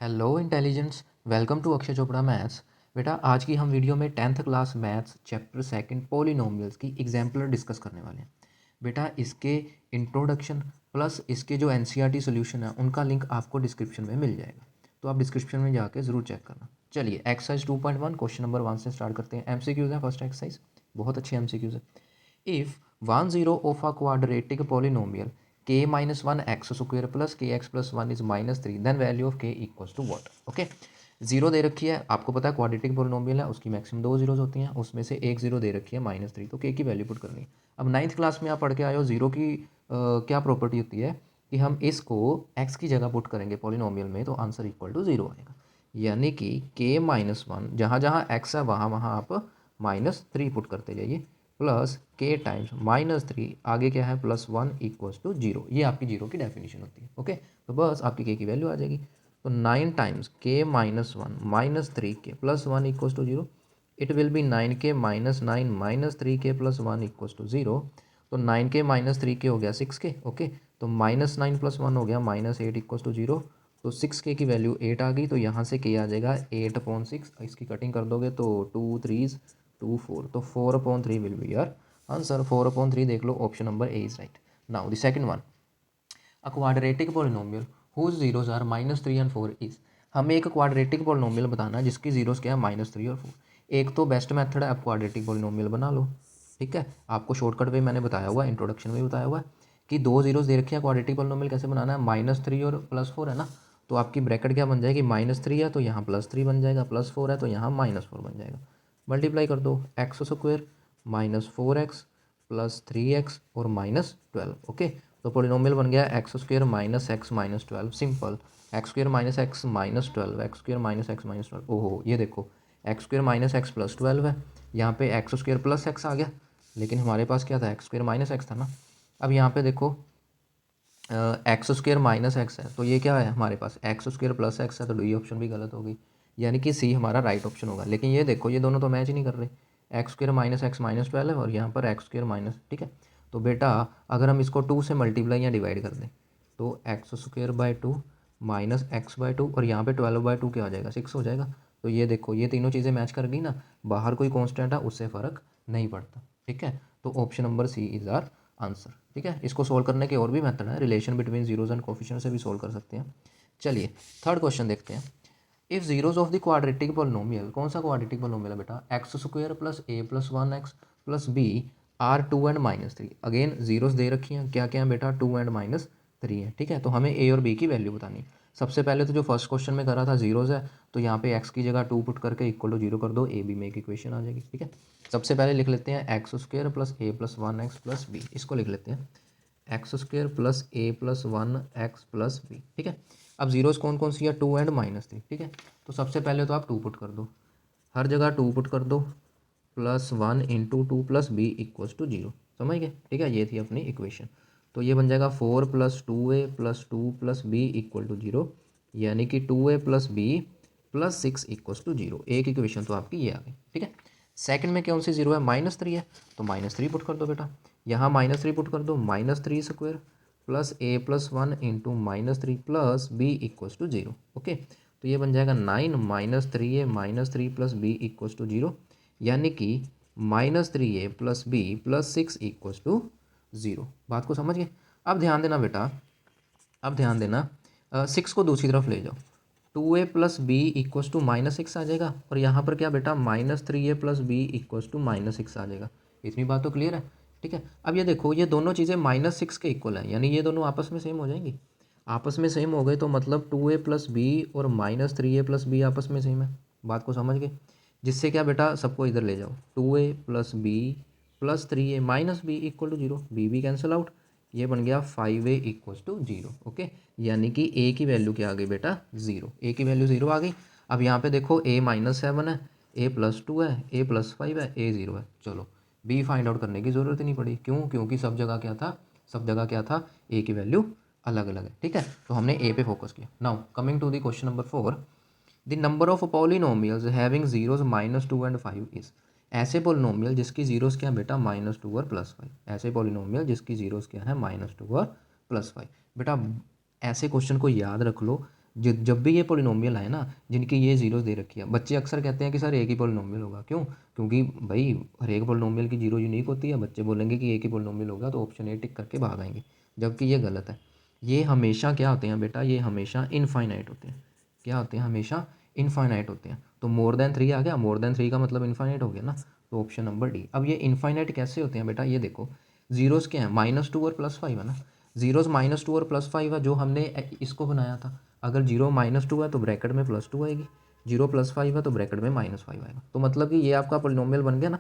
Hello intelligence, welcome to Akshay Chopra maths. बेटा आज की हम वीडियो में 10th class maths chapter second polynomials की एग्जाम्पलर डिस्कस करने वाले हैं। बेटा इसके इंट्रोडक्शन प्लस इसके जो एनसीईआरटी सॉल्यूशन है उनका लिंक आपको डिस्क्रिप्शन में मिल जाएगा, तो आप डिस्क्रिप्शन में जाके ज़रूर चेक करना। चलिए एक्सरसाइज 2.1 क्वेश्चन नंबर 1 से स्टार्ट करते हैं। एमसीक्यूज़ है फर्स्ट एक्सरसाइज, बहुत अच्छी एमसीक्यूज़ है। If 1 0 of a quadratic polynomial k minus 1 x square plus kx plus 1 is minus 3, then value of k equals to what? Okay, zero दे रखी है, आपको पता है क्वाड्रेटिक पोलिनोमियल है, उसकी मैक्सिमम दो जीरोज होती हैं, उसमें से एक जीरो दे रखी है -3, तो के की वैल्यू पुट करनी है। अब नाइन्थ क्लास में आप पढ़ के आए हो, जीरो की क्या प्रॉपर्टी होती है कि हम इसको एक्स की जगह पुट करेंगे पोलिनोमियल में तो आंसर इक्वल टू जीरो आएगा। यानी कि के माइनस वन जहाँ जहाँ एक्स है वहाँ वहाँ आप -3 पुट करते जाइए, प्लस के टाइम्स -3 आगे क्या है +1 इक्वल्स टू जीरो। ये आपकी जीरो की डेफिनेशन होती है। ओके, तो बस आपकी के की वैल्यू आ जाएगी। तो 9 टाइम्स के -1 -3 के +1 equals to zero. It will be 9 के -9 -3 के +1 इक्वल्स टू जीरो। तो 9 के -3 के हो गया 6 के। ओके, तो -9 + 1 हो गया -8 इक्वल्स टू जीरो। तो 6 के की वैल्यू 8 आ गई, तो यहाँ से के आ जाएगा 8/6। इसकी कटिंग कर दोगे तो 2 3 2 4, तो 4/3 विल बी योर आंसर। 4/3 देख लो, option number A is right. Now the second one, a quadratic polynomial whose zeros are -3 and 4 is. हमें एक क्वाड्रेटिक पोलिनोमियल बताना है जिसकी जीरोस क्या है -3 और 4। एक तो बेस्ट मेथड है, आप क्वाड्रेटिक पोलिनोमियल बना लो। ठीक है, आपको शॉर्टकट वे मैंने बताया हुआ है, इंट्रोडक्शन में बताया हुआ है कि दो जीरोस दे रखे हैं, क्वाड्रेटिक पोलिनोमियल कैसे बनाना है, -3 और +4 है ना। तो आपकी ब्रैकेट क्या बन जाएगी, -3 है तो यहाँ +3 बन जाएगा, +4 है तो यहाँ -4 बन जाएगा। मल्टीप्लाई कर दो, x² -4x +3x और -12। ओके, तो पोलिनोमियल बन गया x² -x -12। Simple, x² -x -12, x² -x -12। ओहो, ये देखो x² -x +12 है, यहाँ पे x² +x आ गया, लेकिन हमारे पास क्या था, x² -x था ना। अब यहाँ पे देखो x² -x है, तो ये क्या है हमारे पास x² +x है, तो डी ऑप्शन भी गलत हो गई, यानी कि सी हमारा राइट ऑप्शन होगा। लेकिन ये देखो ये दोनों तो मैच ही नहीं कर रहे, x² -x -12 है और यहाँ पर x² माइनस, ठीक है। तो बेटा अगर हम इसको 2 से मल्टीप्लाई या डिवाइड कर दें तो x² 2 -x/2 और यहाँ पे 12/2 क्या हो जाएगा, 6 हो जाएगा। तो ये देखो ये तीनों चीज़ें मैच कर गई ना, बाहर कोई कॉन्स्टेंट है उससे फ़र्क नहीं पड़ता। ठीक है, तो option number C is our answer. ठीक है, इसको सोल्व करने के और भी मेथड है, relation between zeros and coefficient से भी सोल्व कर सकते हैं। चलिए थर्ड क्वेश्चन देखते हैं। If zeros of the quadratic polynomial, कौन सा क्वाड्रेटिक पोलिनोमियल है बेटा, x² + a + 1x + b are 2 and -3। Again zeros दे रखी हैं, क्या क्या है बेटा, 2 एंड -3 है। ठीक है, तो हमें a और b की वैल्यू बतानी है। सबसे पहले तो जो फर्स्ट क्वेश्चन में करा था जीरोज है, तो यहाँ पे x की जगह 2 पुट करके इक्वल टू 0 कर दो, a b में एक इक्वेशन आ जाएगी। ठीक है, सबसे पहले लिख लेते हैं x² + a + 1x + b, इसको लिख लेते हैं x² + a + 1x + b। ठीक है, अब जीरोस कौन कौन सी है, 2 एंड -3। ठीक है, तो सबसे पहले तो आप 2 पुट कर दो, हर जगह 2 पुट कर दो, +1 × 2 + b इक्वल्स टू 0। समझ गए। ठीक है, ये थी अपनी इक्वेशन। तो ये बन जाएगा 4 + 2a + 2 + b इक्वल टू 0, यानी कि 2a + b + 6 इक्वल्स टू 0। एक इक्वेशन तो आपकी ये आ गई। ठीक है, सेकंड में कौन सी जीरो है, -3 है, तो -3 पुट कर दो बेटा, यहाँ -3 पुट कर दो, -3² + a + 1 × -3 + b equals to 0। Okay, तो ये बन जाएगा 9 -3a -3 + b इक्वल्स टू 0, यानी कि -3a + b + 6 इक्वल्स टू 0। बात को समझ गए। अब ध्यान देना बेटा, अब ध्यान देना, 6 को दूसरी तरफ ले जाओ, 2a + b इक्वल्स टू -6 आ जाएगा, और यहाँ पर क्या बेटा, -3a + b इक्वल्स टू -6 आ जाएगा। इतनी बात तो क्लियर है। ठीक है, अब ये देखो ये दोनों चीज़ें -6 के इक्वल हैं, यानी ये दोनों आपस में सेम हो जाएंगी। आपस में सेम हो गए तो मतलब 2a + b और -3a + b आपस में सेम है। बात को समझ गए। जिससे क्या बेटा, सबको इधर ले जाओ, 2a + b + 3a - b equal to 0, b भी कैंसिल आउट, ये बन गया 5a इक्वल्स टू 0। ओके, यानी कि a की वैल्यू क्या आ गई बेटा, 0। a की वैल्यू 0 आ गई। अब यहाँ पे देखो a -7 है, a + 2 है, a + 5 है, a 0 है। चलो b फाइंड आउट करने की ज़रूरत ही नहीं पड़ी, क्यों, क्योंकि सब जगह क्या था, सब जगह क्या था, a की वैल्यू अलग अलग है। ठीक है, तो हमने a पे फोकस किया। Now coming to the question number 4, the number of polynomials having zeros -2 and 5 is. ऐसे पोलिनोमियल जिसकी जीरोस क्या है बेटा, -2 और +5। ऐसे पोलिनोमियल जिसकी जीरोस क्या है, -2 और +5। बेटा ऐसे क्वेश्चन को याद रख लो, जब भी ये पोलिनोमियल आए ना जिनकी ये जीरोस दे रखी है, बच्चे अक्सर कहते हैं कि सर एक ही पोलिनोमियल होगा। क्यों? क्योंकि भाई हर एक पोलिनोमियल की जीरो यूनिक होती है। बच्चे बोलेंगे कि एक ही पोलिनोमियल होगा तो ऑप्शन ए टिक करके भाग आएंगे, जबकि ये गलत है। ये हमेशा क्या होते हैं बेटा, ये हमेशा इनफाइनाइट होते हैं। क्या होते हैं? हमेशा इनफाइनाइट होते हैं। तो मोर देन 3 आ गया, मोर देन 3 का मतलब इनफाइनाइट हो गया ना, तो ऑप्शन नंबर डी। अब ये इनफाइनाइट कैसे होते हैं बेटा, ये देखो जीरोस क्या है, -2 और +5 है ना। जीरोस -2 और +5 है जो हमने इसको बनाया था। अगर जीरो -2 है तो ब्रैकेट में +2 आएगी, जीरो +5 है तो ब्रैकेट में -5 आएगा। तो मतलब कि ये आपका पोलिनोमियल बन गया ना।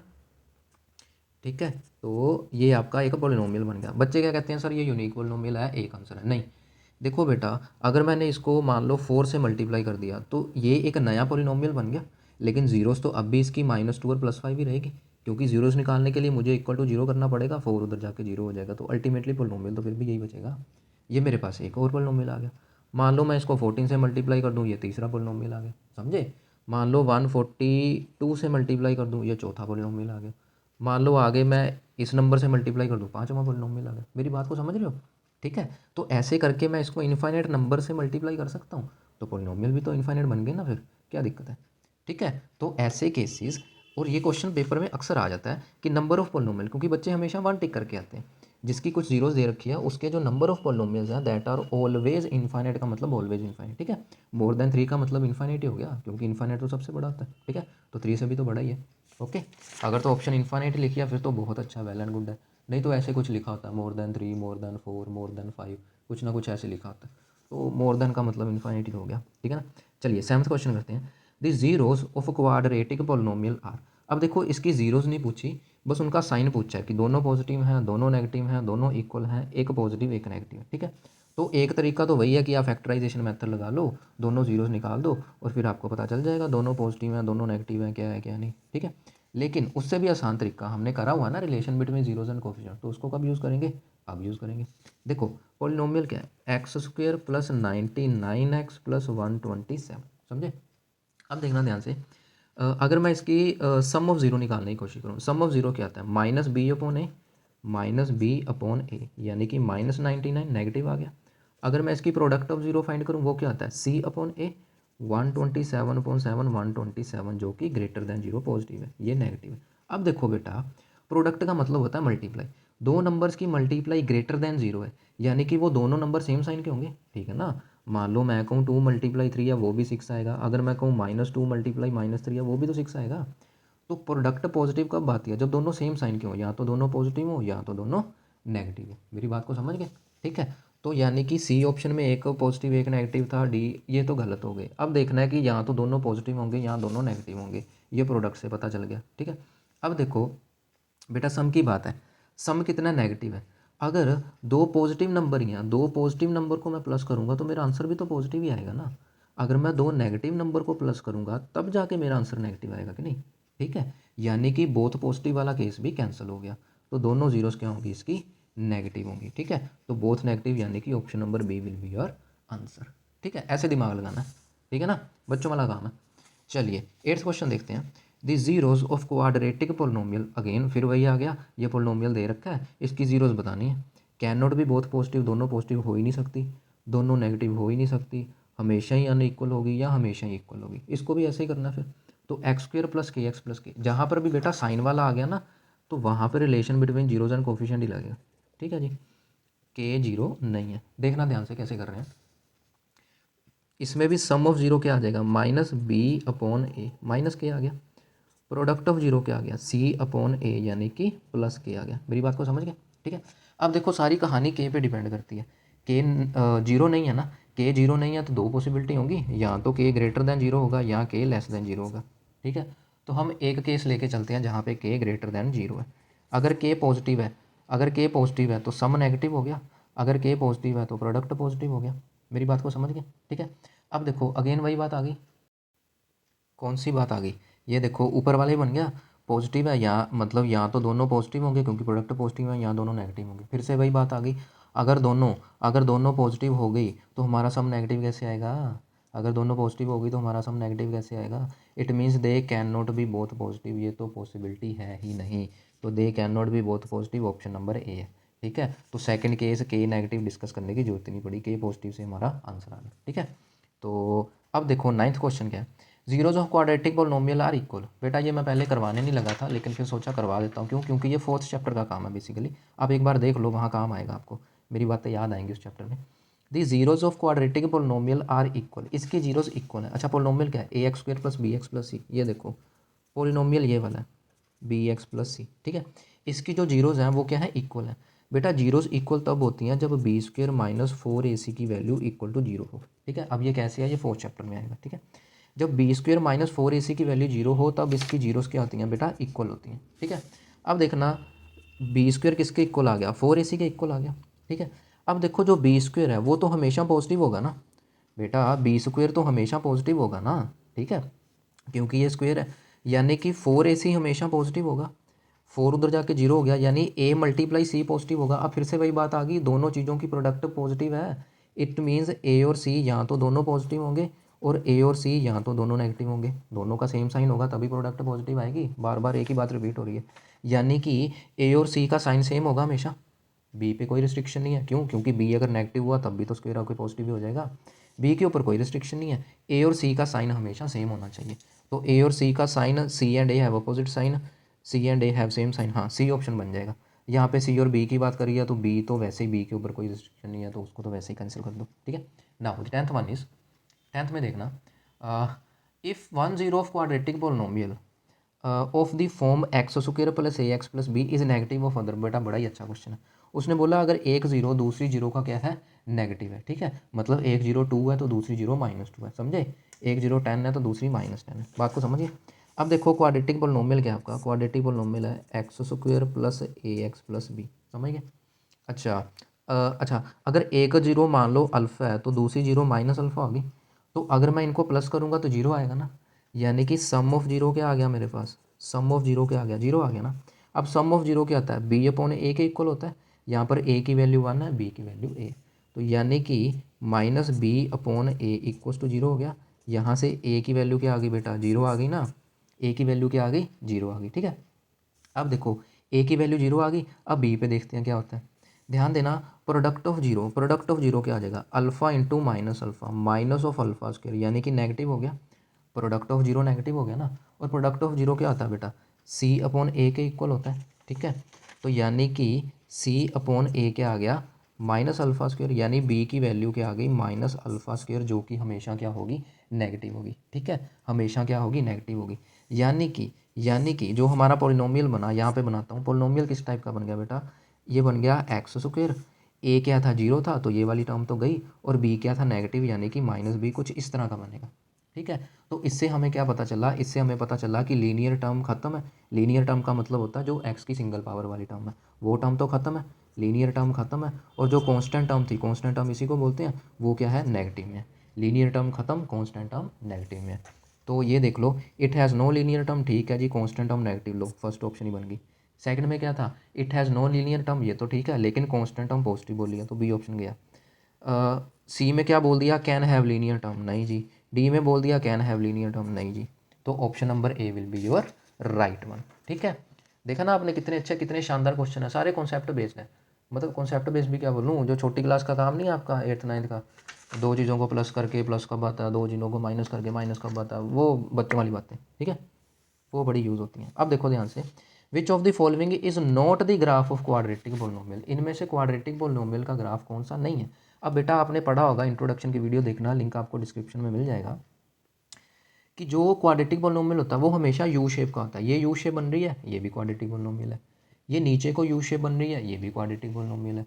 ठीक है, तो ये आपका एक पोलिनोमियल बन गया। बच्चे क्या कहते हैं, सर ये यूनिक पोलिनोमियल है, एक आंसर है। नहीं, देखो बेटा, अगर मैंने इसको मान लो 4 से मल्टीप्लाई कर दिया तो ये एक नया पोलिनोमियल बन गया, लेकिन जीरोस तो अब भी इसकी -2 और +5 ही रहेगी, क्योंकि जीरोस निकालने के लिए मुझे इक्वल टू जीरो करना पड़ेगा। 4 उधर जाके जीरो हो जाएगा, तो अल्टीमेटली पोलिनोमियल तो फिर भी यही बचेगा। ये मेरे पास एक और पोलिनोमियल आ गया। मान लो मैं इसको 14 से मल्टीप्लाई कर दूँ, ये तीसरा पोलिनोमियल आ गया, समझे। मान लो 142 से मल्टीप्लाई कर दूँ, ये चौथा पोलिनोमियल आ गया। मान लो आगे मैं इस नंबर से मल्टीप्लाई कर दूँ, पाँचवा पोलिनोमियल आ गया। मेरी बात को समझ रहे हो? ठीक है, तो ऐसे करके मैं इसको इनफाइनाइट नंबर से मल्टीप्लाई कर सकता हूँ, तो पोलिनोमियल भी तो इनफाइनाइट बन गए ना, फिर क्या दिक्कत है? ठीक है, तो ऐसे केसेस, और ये क्वेश्चन पेपर में अक्सर आ जाता है कि नंबर ऑफ पोलिनोमियल, क्योंकि बच्चे हमेशा वन टिक करके आते हैं, जिसकी कुछ जीरोस दे रखी है उसके जो नंबर ऑफ पोलिनोमियल्स हैं दैट आर ऑलवेज इनफाइनाइट, का मतलब ऑलवेज इनफाइनाइट। ठीक है, मोर देन 3 का मतलब इनफाइनाइट ही हो गया, क्योंकि इनफाइनाइट तो सबसे बड़ा होता है। ठीक है, तो 3 से भी तो बड़ा ही है। ओके, अगर तो ऑप्शन इनफाइनाइट लिख लिया फिर तो बहुत अच्छा, वेल एंड गुड है। नहीं तो ऐसे कुछ लिखा होता है, more than 3, more than 4, more than 5, कुछ ना कुछ ऐसे लिखा होता है। तो मोर देन का मतलब इनफाइनाइट ही हो गया। ठीक है ना। चलिए 7th क्वेश्चन करते हैं। The zeros of quadratic polynomial are. अब देखो इसकी जीरोस नहीं पूछी, बस उनका साइन पूछा है कि दोनों पॉजिटिव हैं, दोनों नेगेटिव हैं, दोनों इक्वल हैं, एक पॉजिटिव एक नेगेटिव है। ठीक है, तो एक तरीका तो वही है कि आप फैक्टराइजेशन मेथड लगा लो, दोनों जीरोस निकाल दो और फिर आपको पता चल जाएगा दोनों पॉजिटिव हैं, दोनों नेगेटिव हैं, क्या है क्या नहीं। ठीक है, लेकिन उससे भी आसान तरीका हमने करा हुआ ना, relation between zeros and coefficient, तो उसको कब यूज़ करेंगे? अब यूज़ करेंगे। देखो पॉलिनोमियल क्या है, x² + 99x + 127, समझे। अब देखना ध्यान से, अगर मैं इसकी सम ऑफ ज़ीरो निकालने की कोशिश करूँ, सम ऑफ ज़ीरो क्या आता है, -b/a, -b/a, यानी कि -99 नेगेटिव आ गया। अगर मैं इसकी प्रोडक्ट ऑफ ज़ीरो फाइंड करूँ, वो क्या आता है, c/a, 127/7 127, जो कि ग्रेटर दैन जीरो पॉजिटिव है, ये नेगेटिव है। अब देखो बेटा, प्रोडक्ट का मतलब होता है मल्टीप्लाई, दो नंबर्स की मल्टीप्लाई ग्रेटर दैन जीरो है, यानी कि वो दोनों नंबर सेम साइन के होंगे। ठीक है ना। मान लो मैं कहूँ 2 × 3 है, वो भी 6 आएगा। अगर मैं कहूँ -2 × -3 है, वो भी तो 6 आएगा। तो प्रोडक्ट पॉजिटिव कब आती है, जब दोनों सेम साइन के हो, या तो दोनों पॉजिटिव हो या तो दोनों नेगेटिव हो। मेरी बात को समझ गए? ठीक है, तो यानी कि सी ऑप्शन में एक पॉजिटिव एक नेगेटिव था, डी ये तो गलत हो गए। अब देखना है कि यहाँ तो दोनों पॉजिटिव होंगे यहाँ दोनों नेगेटिव होंगे, ये प्रोडक्ट से पता चल गया। ठीक है, अब देखो बेटा, सम की बात है, सम कितना नेगेटिव है। अगर दो पॉजिटिव नंबर ही हैं, दो पॉजिटिव नंबर को मैं प्लस करूँगा तो मेरा आंसर भी तो पॉजिटिव ही आएगा ना। अगर मैं दो नेगेटिव नंबर को प्लस करूँगा तब जाके मेरा आंसर नेगेटिव आएगा कि नहीं। ठीक है, यानी कि बोथ पॉजिटिव वाला केस भी कैंसिल हो गया, तो दोनों जीरोस क्या होंगी इसकी, नेगेटिव होंगी। ठीक है, तो बोथ नेगेटिव, यानी कि option number B will be your answer. ठीक है, ऐसे दिमाग लगाना है। ठीक है ना, बच्चों वाला काम है। चलिए 8th क्वेश्चन देखते हैं। The zeros of quadratic polynomial, again फिर वही आ गया, ये पोलिनोमियल दे रखा है, इसकी जीरोस बतानी है। कैन नॉट भी बोथ पॉजिटिव, दोनों पॉजिटिव हो ही नहीं सकती, दोनों नेगेटिव हो ही नहीं सकती, हमेशा ही अनइक्वल होगी या हमेशा ही इक्वल होगी। इसको भी ऐसे ही करना है फिर। तो x² + kx + k, जहाँ पर भी बेटा साइन वाला आ गया ना, तो वहाँ पर relation between zeros and coefficient ही लगेगा। ठीक है जी, के जीरो नहीं है। देखना ध्यान से कैसे कर रहे हैं। इसमें भी सम ऑफ जीरो क्या आ जाएगा, -b/a, माइनस के आ गया। प्रोडक्ट ऑफ जीरो क्या आ गया, c/a, यानी कि प्लस के आ गया। मेरी बात को समझ गए? ठीक है, अब देखो सारी कहानी के पे डिपेंड करती है। के जीरो नहीं है ना, के जीरो नहीं है तो दो पॉसिबिलिटी होंगी, या तो के ग्रेटर दैन जीरो होगा या के लेस दैन जीरो होगा। ठीक है, तो हम एक केस लेके चलते हैं जहाँ पे के ग्रेटर दैन जीरो है। अगर के पॉजिटिव है, अगर के पॉजिटिव है तो सम नेगेटिव हो गया, अगर के पॉजिटिव है तो प्रोडक्ट पॉजिटिव हो गया। मेरी बात को समझ गए? ठीक है, अब देखो अगेन वही बात आ गई। कौन सी बात आ गई, ये देखो ऊपर वाला ही बन गया, पॉजिटिव है या मतलब यहाँ तो दोनों पॉजिटिव होंगे क्योंकि प्रोडक्ट पॉजिटिव है, यहाँ दोनों नेगेटिव होंगे। फिर से वही बात आ गई, अगर दोनों पॉजिटिव हो गई तो हमारा सम नेगेटिव कैसे आएगा, अगर दोनों पॉजिटिव हो गई तो हमारा सम नेगेटिव कैसे आएगा। It means they can not be both positive, ये तो पॉसिबिलिटी है ही नहीं। तो they can not be both positive, option number ए है। ठीक है, तो सेकंड केस के नेगेटिव डिस्कस करने की जरूरत नहीं पड़ी, के पॉजिटिव से हमारा आंसर आ गया। ठीक है, तो अब देखो 9th क्वेश्चन क्या है, zeros of quadratic polynomial are equal. बेटा ये मैं पहले करवाने नहीं लगा था, लेकिन फिर सोचा करवा देता हूँ। क्यों? क्योंकि ये 4th चैप्टर का काम है बेसिकली। आप एक बार देख लो, वहाँ काम आएगा आपको, मेरी बातें याद आएंगी उस चैप्टर में। The zeros of quadratic polynomial are equal, इसके जीरोज इक्वल है। अच्छा पोलिनोमियल क्या है? A x square plus b x plus c. ये देखो पोलिनोमियल ये वाला है, बी एक्स प्लस सी, ठीक है। इसकी जो जीरोज हैं वो क्या है? इक्वल है। बेटा जीरोज इक्वल तब होती हैं जब बी स्क्वायर माइनस 4ac की वैल्यू इक्वल टू जीरो हो, ठीक है। अब ये कैसे है? ये 4th चैप्टर में आएगा, ठीक है। जब बी स्क्वायर माइनस 4ac की वैल्यू जीरो हो तब इसकी जीरोज क्या होती हैं बेटा? इक्वल होती हैं, ठीक है। अब देखना बी स्क्वायर किसके इक्वल आ गया? 4ac के इक्वल आ गया, ठीक है। अब देखो जो बी स्क्वायर है वो तो हमेशा पॉजिटिव होगा ना बेटा, बी स्क्वायर तो हमेशा पॉजिटिव होगा ना, ठीक है, क्योंकि ये स्क्वायर है। यानी कि 4ac हमेशा पॉजिटिव होगा। 4 उधर जाके जीरो हो गया, यानी a मल्टीप्लाई सी पॉजिटिव होगा। अब फिर से वही बात आ गई, दोनों चीज़ों की प्रोडक्ट पॉजिटिव है। इट मीन्स a और c यहाँ तो दोनों पॉजिटिव होंगे और a और c यहाँ तो दोनों नेगेटिव होंगे। दोनों का सेम साइन होगा तभी प्रोडक्ट पॉजिटिव आएगी। बार बार एक ही बात रिपीट हो रही है। यानी कि a और c का साइन सेम होगा हमेशा। बी पे कोई रिस्ट्रिक्शन नहीं है। क्यों? क्योंकि बी अगर नेगेटिव हुआ तब भी तो स्क्वायर ऑफ पॉजिटिव ही हो जाएगा। बी के ऊपर कोई रिस्ट्रिक्शन नहीं है। ए और सी का साइन हमेशा सेम होना चाहिए। तो ए और सी का sign, C and A have opposite sign, C and A have same sign. हाँ, सी ऑप्शन बन जाएगा। यहाँ पे सी और बी की बात करिए तो बी तो वैसे ही, बी के ऊपर कोई रिस्ट्रिक्शन नहीं है तो उसको तो वैसे ही कैंसिल कर दो, ठीक है ना। 10th वन इज, 10th में देखना, if one zero of quadratic polynomial of the form x square plus a x plus b is negative of other. बेटा बड़ा ही अच्छा क्वेश्चन है। उसने बोला अगर एक जीरो दूसरी जीरो का क्या है? नेगेटिव है, ठीक है। मतलब एक जीरो 2 है तो दूसरी जीरो -2 है, समझे। एक जीरो 10 है तो दूसरी -10 है। बात को समझिए। अब देखो क्वाड्रेटिक पोलिनोमियल क्या है आपका? क्वाड्रेटिक पोलिनोमियल है x square plus a x plus B, समझ गए। अच्छा अच्छा, अगर एक जीरो मान लो अल्फ़ा है तो दूसरी जीरो माइनस अल्फ़ा होगी। तो अगर मैं इनको प्लस करूँगा तो जीरो आएगा ना। यानी कि सम ऑफ जीरो क्या आ गया मेरे पास? सम ऑफ जीरो क्या आ गया? जीरो आ गया ना। अब सम ऑफ जीरो क्या आता है? बी अपॉन ए के इक्वल होता है। यहाँ पर ए की वैल्यू 1 है, बी की वैल्यू ए। तो यानी कि minus b upon a equals to zero हो गया। यहाँ से ए की वैल्यू क्या आ गई बेटा? जीरो आ गई ना। ए की वैल्यू क्या आ गई? जीरो आ गई, ठीक है। अब देखो ए की वैल्यू जीरो आ गई। अब बी पे देखते हैं क्या होता है। ध्यान देना, product of zero, product of zero क्या आ जाएगा? Alpha into minus alpha, minus of alpha square, यानी कि नेगेटिव हो गया। प्रोडक्ट ऑफ जीरो नेगेटिव हो गया ना। और प्रोडक्ट ऑफ जीरो क्या होता है बेटा? सी अपॉन ए के इक्वल होता है, ठीक है। तो यानी कि सी अपॉन ए क्या आ गया? माइनस अल्फ़ा स्क्वायर, यानी बी की वैल्यू क्या आ गई? माइनस अल्फ़ा स्क्वायर, जो कि हमेशा क्या होगी? नेगेटिव होगी, ठीक है। हमेशा क्या होगी? नेगेटिव होगी। यानी कि जो हमारा पोलिनोमियल बना, यहाँ पे बनाता हूँ, पोलिनोमियल किस टाइप का बन गया बेटा? ये बन गया एक्स स्क्वायर, ए क्या था? जीरो था तो ये वाली टर्म तो गई, और बी क्या था? नेगेटिव, यानी कि माइनस बी, कुछ इस तरह का बनेगा, ठीक है। तो इससे हमें क्या पता चला? इससे हमें पता चला कि लीनियर टर्म खत्म है। लीनियर टर्म का मतलब होता है जो एक्स की सिंगल पावर वाली टर्म है, वो टर्म तो खत्म है, लीनियर टर्म खत्म है। और जो कांस्टेंट टर्म थी, कांस्टेंट टर्म इसी को बोलते हैं, वो क्या है? नेगेटिव में है। लीनियर टर्म खत्म, कांस्टेंट टर्म नेगेटिव में है। तो ये देख लो, it has no linear term, ठीक है जी, कांस्टेंट टर्म नेगेटिव लो, फर्स्ट ऑप्शन ही बन गई। सेकंड में क्या था? It has no linear term, ये तो ठीक है, लेकिन कांस्टेंट टर्म पॉजिटिव बोल लिया तो बी ऑप्शन गया। सी में क्या बोल दिया? कैन हैव लीनियर टर्म, नहीं जी। डी में बोल दिया कैन हैव लीनियर टर्म, नहीं जी। तो option number A will be your right one, ठीक है। देखा ना आपने, कितने अच्छे कितने शानदार क्वेश्चन है, सारे कॉन्सेप्ट बेस्ड है। मतलब कॉन्सेप्ट बेस्ड भी क्या बोलूँ, जो छोटी क्लास का काम नहीं है आपका 8th 9th का, दो चीज़ों को प्लस करके प्लस कब आता है, दो चीज़ों को माइनस करके माइनस कब आता है, वो बच्चों वाली बातें, ठीक है, वो बड़ी यूज़ होती हैं। अब देखो ध्यान से, which of the following is not the graph of quadratic polynomial. इनमें से क्वाड्रेटिक पोलिनोमियल का ग्राफ कौन सा नहीं है? अब बेटा आपने पढ़ा होगा, इंट्रोडक्शन की वीडियो देखना, लिंक आपको डिस्क्रिप्शन में मिल जाएगा, कि जो क्वाड्रेटिक पोलिनोमियल होता है वो हमेशा यू शेप का होता है। ये यू शेप बन रही है, ये भी क्वाड्रेटिक पोलिनोमियल है। ये नीचे को यू शेप बन रही है, ये भी क्वाड्रेटिक पोलिनोमियल है।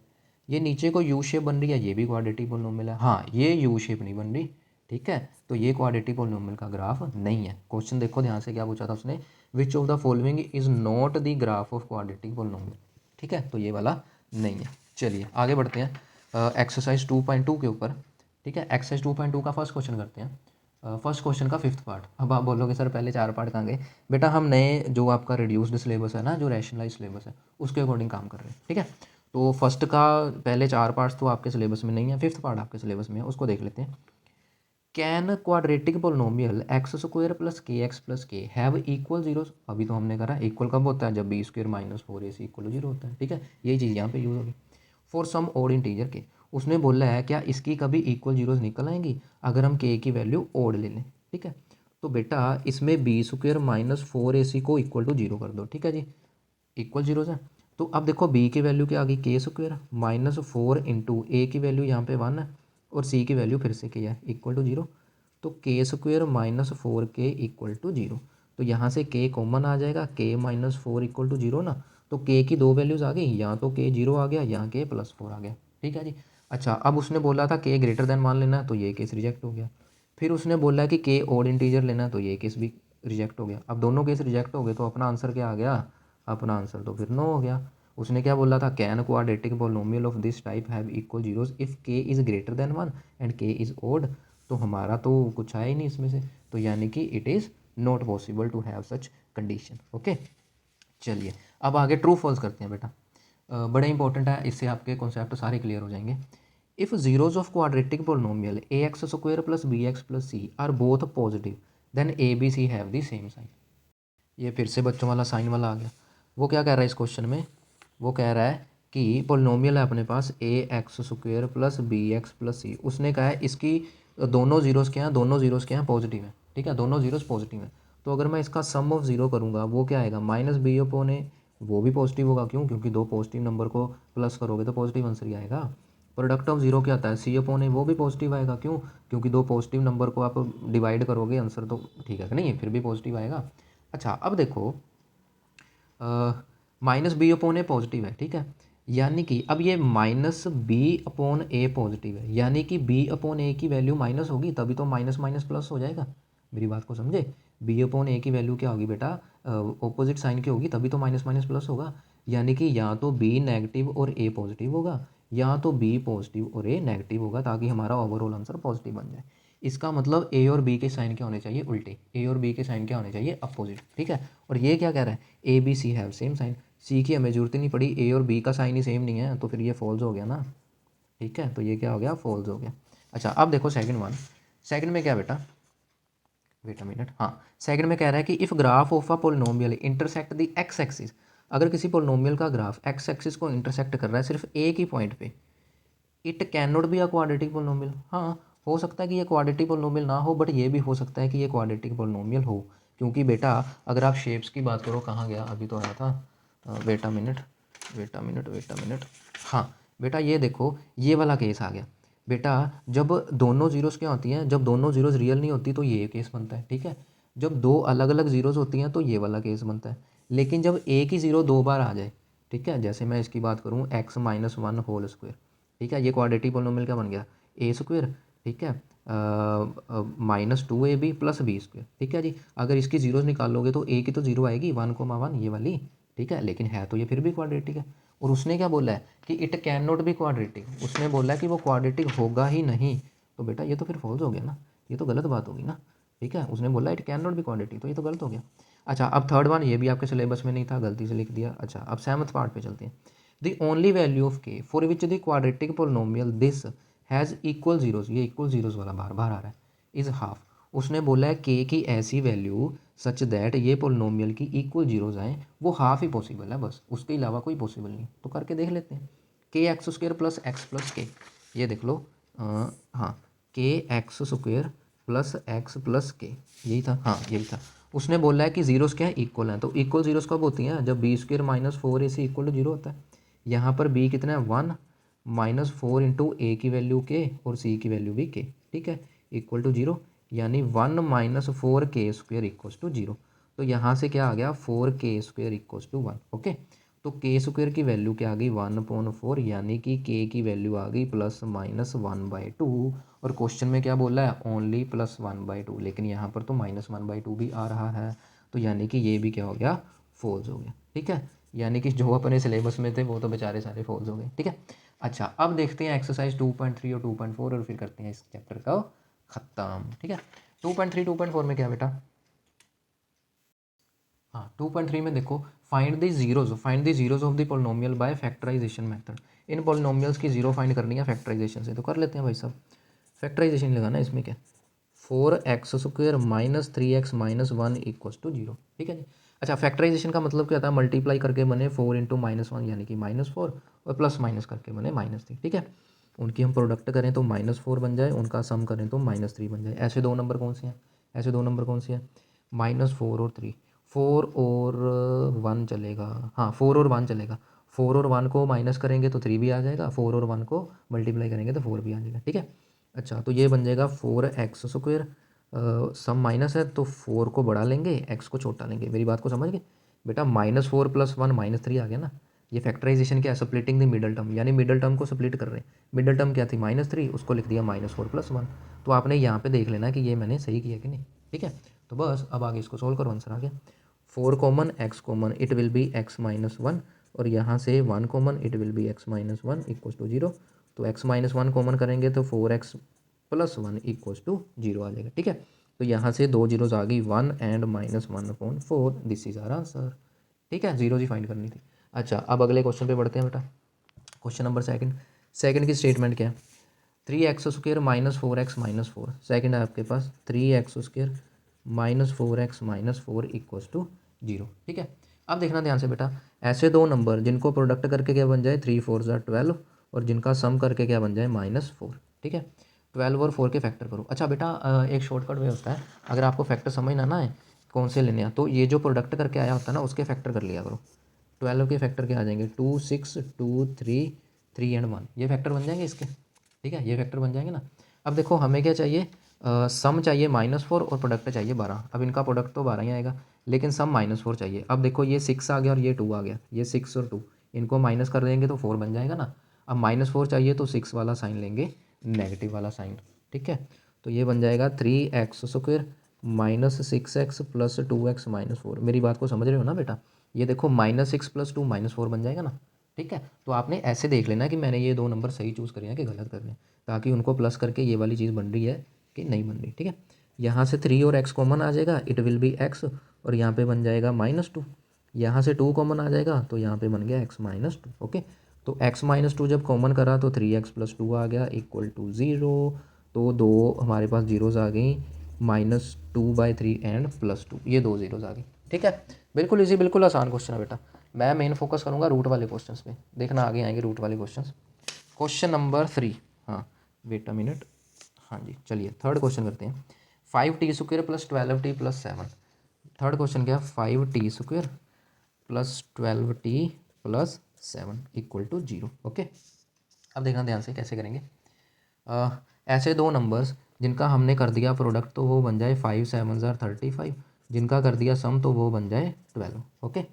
ये नीचे को यू शेप बन रही है, ये भी क्वाड्रेटिक पोलिनोमियल है। हाँ, ये यू शेप नहीं बन रही, ठीक है। तो ये क्वाड्रेटिक पोलिनोमियल का ग्राफ नहीं है। क्वेश्चन देखो ध्यान से, क्या पूछा था उसने? Which of the following is not the graph of quadratic polynomial, ठीक है। तो ये वाला नहीं है। चलिए आगे बढ़ते हैं एक्सरसाइज 2.2 के ऊपर, ठीक है। एक्सरसाइज 2.2 का फर्स्ट क्वेश्चन करते हैं। फर्स्ट क्वेश्चन का 5th पार्ट। अब आप बोलोगे सर पहले 4 पार्ट कहाँ गए? बेटा हम नए जो आपका रिड्यूस्ड सिलेबस है ना, जो रैशनलाइज सिलेबस है, उसके अकॉर्डिंग काम कर रहे हैं, ठीक है। तो फर्स्ट का पहले 4 पार्ट्स तो आपके सिलेबस में नहीं है, 5th पार्ट आपके सिलेबस में है, उसको देख लेते हैं। Can quadratic polynomial x square plus k x plus k have equal zeros. अभी तो हमने करा इक्वल कब होता है? जब b square minus 4ac equal zero होता है, ठीक है। यही चीज़ यहाँ पे यूज़ होगी। फॉर सम ओड इंटीजर के, उसने बोला है क्या इसकी कभी इक्वल जीरोज़ निकल आएंगी अगर हम के की वैल्यू ओड ले लें, ठीक है। तो बेटा इसमें बी स्क्वायर माइनस 4ac को इक्वल टू जीरो कर दो, ठीक है जी, इक्वल जीरोज़ है। तो अब देखो बी की वैल्यू क्या आ गई के स्क्वायर माइनस 4 इंटू ए की वैल्यू यहाँ पे 1 है और सी की वैल्यू फिर से क्या है इक्वल टू जीरो। तो k square minus 4k equal to zero. तो यहाँ से के कॉमन आ जाएगा, के माइनस 4 इक्वल टू जीरो ना। तो के की दो वैल्यूज़ आ गई, यहाँ तो के जीरो आ गया, यहाँ के प्लस 4 आ गया, ठीक है जी। अच्छा अब उसने बोला था के ग्रेटर देन मान लेना, तो ये केस रिजेक्ट हो गया। फिर उसने बोला कि के ओड इंटीजर लेना, तो ये केस भी रिजेक्ट हो गया। अब दोनों केस रिजेक्ट हो गए तो अपना आंसर क्या आ गया, अपना आंसर तो फिर नो हो गया। उसने क्या बोला था, can quadratic polynomial of this type have equal zeros if के इज़ ग्रेटर देन 1 एंड के इज़ ओड। तो हमारा तो कुछ आया ही नहीं इसमें से, तो यानी कि it is not possible to have such condition. Okay चलिए अब आगे ट्रू फॉल्स करते हैं बेटा। बड़ा इंपॉर्टेंट है, इससे आपके कॉन्सेप्ट सारे क्लियर हो जाएंगे। If zeros of quadratic polynomial a x square plus b x plus c are both positive then a b c have the same sign. ये फिर से बच्चों वाला साइन वाला आ गया। वो क्या कह रहा है इस क्वेश्चन में, वो कह रहा है कि पोलिनोमियल है अपने पास a x square plus b x plus c. उसने कहा है इसकी दोनों जीरोज़ क्या हैं, दोनों जीरोज़ क्या हैं पॉजिटिव है, ठीक है, दोनों जीरोज़ पॉजिटिव है। तो अगर मैं इसका सम ऑफ ज़ीरो करूँगा वो क्या आएगा, माइनस बी अपॉन ए, वो भी पॉजिटिव होगा, क्यों, क्योंकि दो पॉजिटिव नंबर को प्लस करोगे तो पॉजिटिव आंसर ही आएगा। प्रोडक्ट ऑफ जीरो क्या आता है, सी अपॉन ए, वो भी पॉजिटिव आएगा, क्यों, क्योंकि दो पॉजिटिव नंबर को आप डिवाइड करोगे आंसर तो ठीक है कि नहीं, फिर भी पॉजिटिव आएगा। अच्छा अब देखो माइनस बी अपॉन ए पॉजिटिव है, ठीक है, यानी कि अब ये माइनस बी अपॉन ए पॉजिटिव है, यानी कि बी अपॉन ए की वैल्यू माइनस होगी तभी तो माइनस माइनस प्लस हो जाएगा। मेरी बात को समझे, बी अपॉन ए की वैल्यू क्या होगी बेटा, ऑपोजिट साइन की होगी तभी तो माइनस माइनस प्लस होगा। यानी कि या तो बी नेगेटिव और ए पॉजिटिव होगा, या तो बी पॉजिटिव और ए नेगेटिव होगा, ताकि हमारा ओवरऑल आंसर पॉजिटिव बन जाए। इसका मतलब ए और बी के साइन क्या होने चाहिए, उल्टे, ए और बी के साइन क्या होने चाहिए, अपोजिट, ठीक है। और ये क्या कह रहा है, a b c have same sign, c की हमें जरूरत ही नहीं पड़ी, ए और बी का साइन ही सेम नहीं है, तो फिर ये फॉल्स हो गया ना, ठीक है, तो ये क्या हो गया, फॉल्स हो गया। अच्छा अब देखो सेकंड वन, सेकंड में क्या बेटा, वेट अ मिनट, हाँ, सेकंड में कह रहा है कि if graph of a polynomial intersect the x axis, अगर किसी पोलिनोमियल का ग्राफ एक्स एक्सिस को इंटरसेक्ट कर रहा है सिर्फ एक ही पॉइंट पे, it can not be a quadratic polynomial. हाँ हो सकता है कि ये क्वाड्रेटिक पोलिनोमियल ना हो, बट ये भी हो सकता है कि ये क्वाड्रेटिक पोलिनोमियल हो, क्योंकि बेटा अगर आप शेप्स की बात करो, कहाँ गया, अभी तो आया था, wait a minute, wait a minute, wait a minute, हाँ बेटा ये देखो ये वाला केस आ गया। बेटा जब दोनों जीरोज़ क्या होती हैं, जब दोनों जीरोज़ रियल नहीं होती तो ये केस बनता है, ठीक है। जब दो अलग अलग जीरोज़ होती हैं तो ये वाला केस बनता है। लेकिन जब एक ही ज़ीरो दो बार आ जाए, ठीक है, जैसे मैं इसकी बात करूँ x minus one whole square, ठीक है, ये क्वाड्रेटिक पोलिनोमियल का बन गया ए स्क्वायर, ठीक है, minus two a b plus b square, ठीक है जी। अगर इसकी जीरोज़ निकालोगे तो ए की तो जीरो आएगी 1,1 ये वाली, ठीक है, लेकिन है तो ये फिर भी क्वाड्रेटिक है। और उसने क्या बोला है कि it can not be quadratic, उसने बोला है कि वो क्वाड्रेटिक होगा ही नहीं, तो बेटा ये तो फिर फॉल्स हो गया ना, ये तो गलत बात होगी ना, ठीक है। उसने बोला it can not be quadratic, तो ये तो गलत हो गया। अच्छा अब थर्ड वन, ये भी आपके सिलेबस में नहीं था, गलती से लिख दिया। अच्छा अब सेवंथ पार्ट पे चलते हैं। द ओनली वैल्यू ऑफ के for which the quadratic polynomial this has equal zeros, ये इक्वल जीरोज़ वाला बार बार आ रहा है, इज़ हाफ। उसने बोला है के की ऐसी वैल्यू सच दैट ये पोलिनोमियल की इक्वल जीरोज़ आएँ, वो हाफ ही पॉसिबल है बस, उसके अलावा कोई पॉसिबल नहीं। तो करके देख लेते हैं, के x square plus x plus के, ये देख लो, हाँ, के एक्स स्क्वायर प्लस के, यही था, हाँ यही था। उसने बोला है कि जीरोज़ क्या है, इक्वल हैं, तो इक्वल जीरोज़ कब होती हैं, जब बी स्क्वायर माइनस फोर ए से इक्वल टू जीरो होता है। यहाँ पर बी कितना है 1 माइनस फोर इंटू ए की वैल्यू के और सी की वैल्यू भी के, ठीक है, इक्वल टू जीरो, यानी 1 माइनस फोर के स्क्वायर इक्वल्स टू जीरो। तो यहाँ से क्या आ गया, 4k square equals to 1, okay. तो के स्क्वायर की वैल्यू क्या आ गई 1/4, यानी कि के की वैल्यू आ गई प्लस माइनस 1/2। और क्वेश्चन में क्या बोला है, ओनली प्लस 1/2, लेकिन यहाँ पर तो माइनस 1/2 भी आ रहा है, तो यानी कि ये भी क्या हो गया, फॉल्स हो गया, ठीक है। यानी कि जो अपने सिलेबस में थे वो तो बेचारे सारे फॉल्स हो गए, ठीक है। अच्छा अब देखते हैं एक्सरसाइज 2.3 और 2.4 और फिर करते हैं इस चैप्टर का ख़त्म, ठीक है। 2.3 2.4 में क्या बेटा, हाँ 2.3 में देखो, find the zeros of the polynomial by factorization method. इन पोलिनोमियल्स की जीरो फाइंड करनी है फैक्टराइजेशन से, तो कर लेते हैं भाई साहब। फैक्टराइजेशन लगाना है इसमें, क्या 4x square minus 3x minus 1 equals to zero, ठीक है जी। अच्छा फैक्टराइजेशन का मतलब क्या होता है, मल्टीप्लाई करके बने 4 इंटू माइनस वन यानी कि -4, और प्लस माइनस करके बने -3, ठीक है। उनकी हम प्रोडक्ट करें तो -4 बन जाए, उनका सम करें तो -3 बन जाए। ऐसे दो नंबर कौन से हैं? ऐसे दो नंबर कौन से हैं? -4 और 3। 4 और 1 चलेगा, हाँ 4 और 1 चलेगा। 4 और 1 को माइनस करेंगे तो 3 भी आ जाएगा, 4 और 1 को मल्टीप्लाई करेंगे तो 4 भी आ जाएगा, ठीक है। अच्छा, तो ये बन जाएगा 4x²। सम माइनस है तो 4 को बड़ा लेंगे, x को छोटा लेंगे। मेरी बात को समझ गए बेटा? -4 + 1 -3 आ गया ना। ये फैक्टराइजेशन क्या है? स्प्लिटिंग द मिडल टर्म, यानी मिडल टर्म को स्प्लिट कर रहे हैं। मिडल टर्म क्या थी? -3, उसको लिख दिया -4 + 1। तो आपने यहाँ पे देख लेना कि ये मैंने सही किया कि नहीं, ठीक है। तो बस अब आगे इसको सोल्व करो, आंसर आ गया। 4 common, x common, it will B x-1, और यहाँ से 1 common, it will B x-1 = 0। तो x-1 कॉमन करेंगे तो 4x + 1 = 0 आ जाएगा, ठीक है। तो यहाँ से दो जीरोज आ गई, 1 and -1/4, this is our answer, ठीक है। जीरो जी फाइंड करनी थी। अच्छा, अब अगले क्वेश्चन पे बढ़ते हैं बेटा। क्वेश्चन नंबर सेकंड की स्टेटमेंट क्या है? 3x² - 4x - 4। सेकंड है आपके पास 3x² - 4x - 4 = 0, ठीक है। अब देखना ध्यान से बेटा, ऐसे दो नंबर जिनको प्रोडक्ट करके क्या बन जाए 3 4 ज़ा 12, और जिनका सम करके क्या बन जाए -4, ठीक है। 12 और 4 के फैक्टर करो। अच्छा बेटा, एक शॉर्टकट वे होता है, अगर आपको फैक्टर समझ ना आए कौन से लेने हैं, तो ये जो प्रोडक्ट करके आया होता है ना उसके फैक्टर कर लिया करो। 12 के फैक्टर क्या आ जाएंगे? 2 6 2 3 3 एंड 1, ये फैक्टर बन जाएंगे इसके, ठीक है। ये फैक्टर बन जाएंगे ना। अब देखो हमें क्या चाहिए, सम चाहिए -4 और प्रोडक्ट चाहिए 12। अब इनका प्रोडक्ट तो 12 ही आएगा, लेकिन सम -4 चाहिए। अब देखो ये 6 आ गया और ये 2 आ गया, ये 6 और 2 इनको माइनस कर देंगे तो 4 बन जाएगा ना। अब -4 चाहिए तो 6 वाला साइन लेंगे, नेगेटिव वाला साइन, ठीक है। तो ये बन जाएगा 3x² - 6x + 2x - 4। मेरी बात को समझ रहे हो ना बेटा? ये देखो -6 + 2 -4 बन जाएगा ना, ठीक है। तो आपने ऐसे देख लेना कि मैंने ये दो नंबर सही चूज़ करे हैं कि गलत कर रहे हैं, ताकि उनको प्लस करके ये वाली चीज़ बन रही है कि नहीं बन रही, ठीक है। यहाँ से 3 और x कॉमन आ जाएगा, इट विल बी x, और यहाँ पे बन जाएगा -2। यहाँ से 2 कॉमन आ जाएगा तो यहाँ पे बन गया x - 2, ओके। तो x - 2 जब कॉमन करा तो 3x + 2 आ गया = 0। तो दो हमारे पास जीरोज़ आ गई, -2/3 एंड +2, ये दो जीरोज़ आ गई, ठीक है। बिल्कुल इजी, बिल्कुल आसान क्वेश्चन है बेटा। मैं मेन फोकस करूँगा रूट वाले क्वेश्चंस पे, देखना आगे आएंगे रूट वाले क्वेश्चंस। क्वेश्चन नंबर 3, हाँ वेट अ मिनट, हाँ जी चलिए थर्ड क्वेश्चन करते हैं। 5t² + 12t + 7। थर्ड क्वेश्चन क्या है? 5t² + 12t + 7 = 0, okay. अब देखना ध्यान से कैसे करेंगे। ऐसे दो नंबर्स जिनका हमने कर दिया प्रोडक्ट तो वो बन जाए 5 7 ज़ा 35, जिनका कर दिया सम तो वो बन जाए 12, ओके।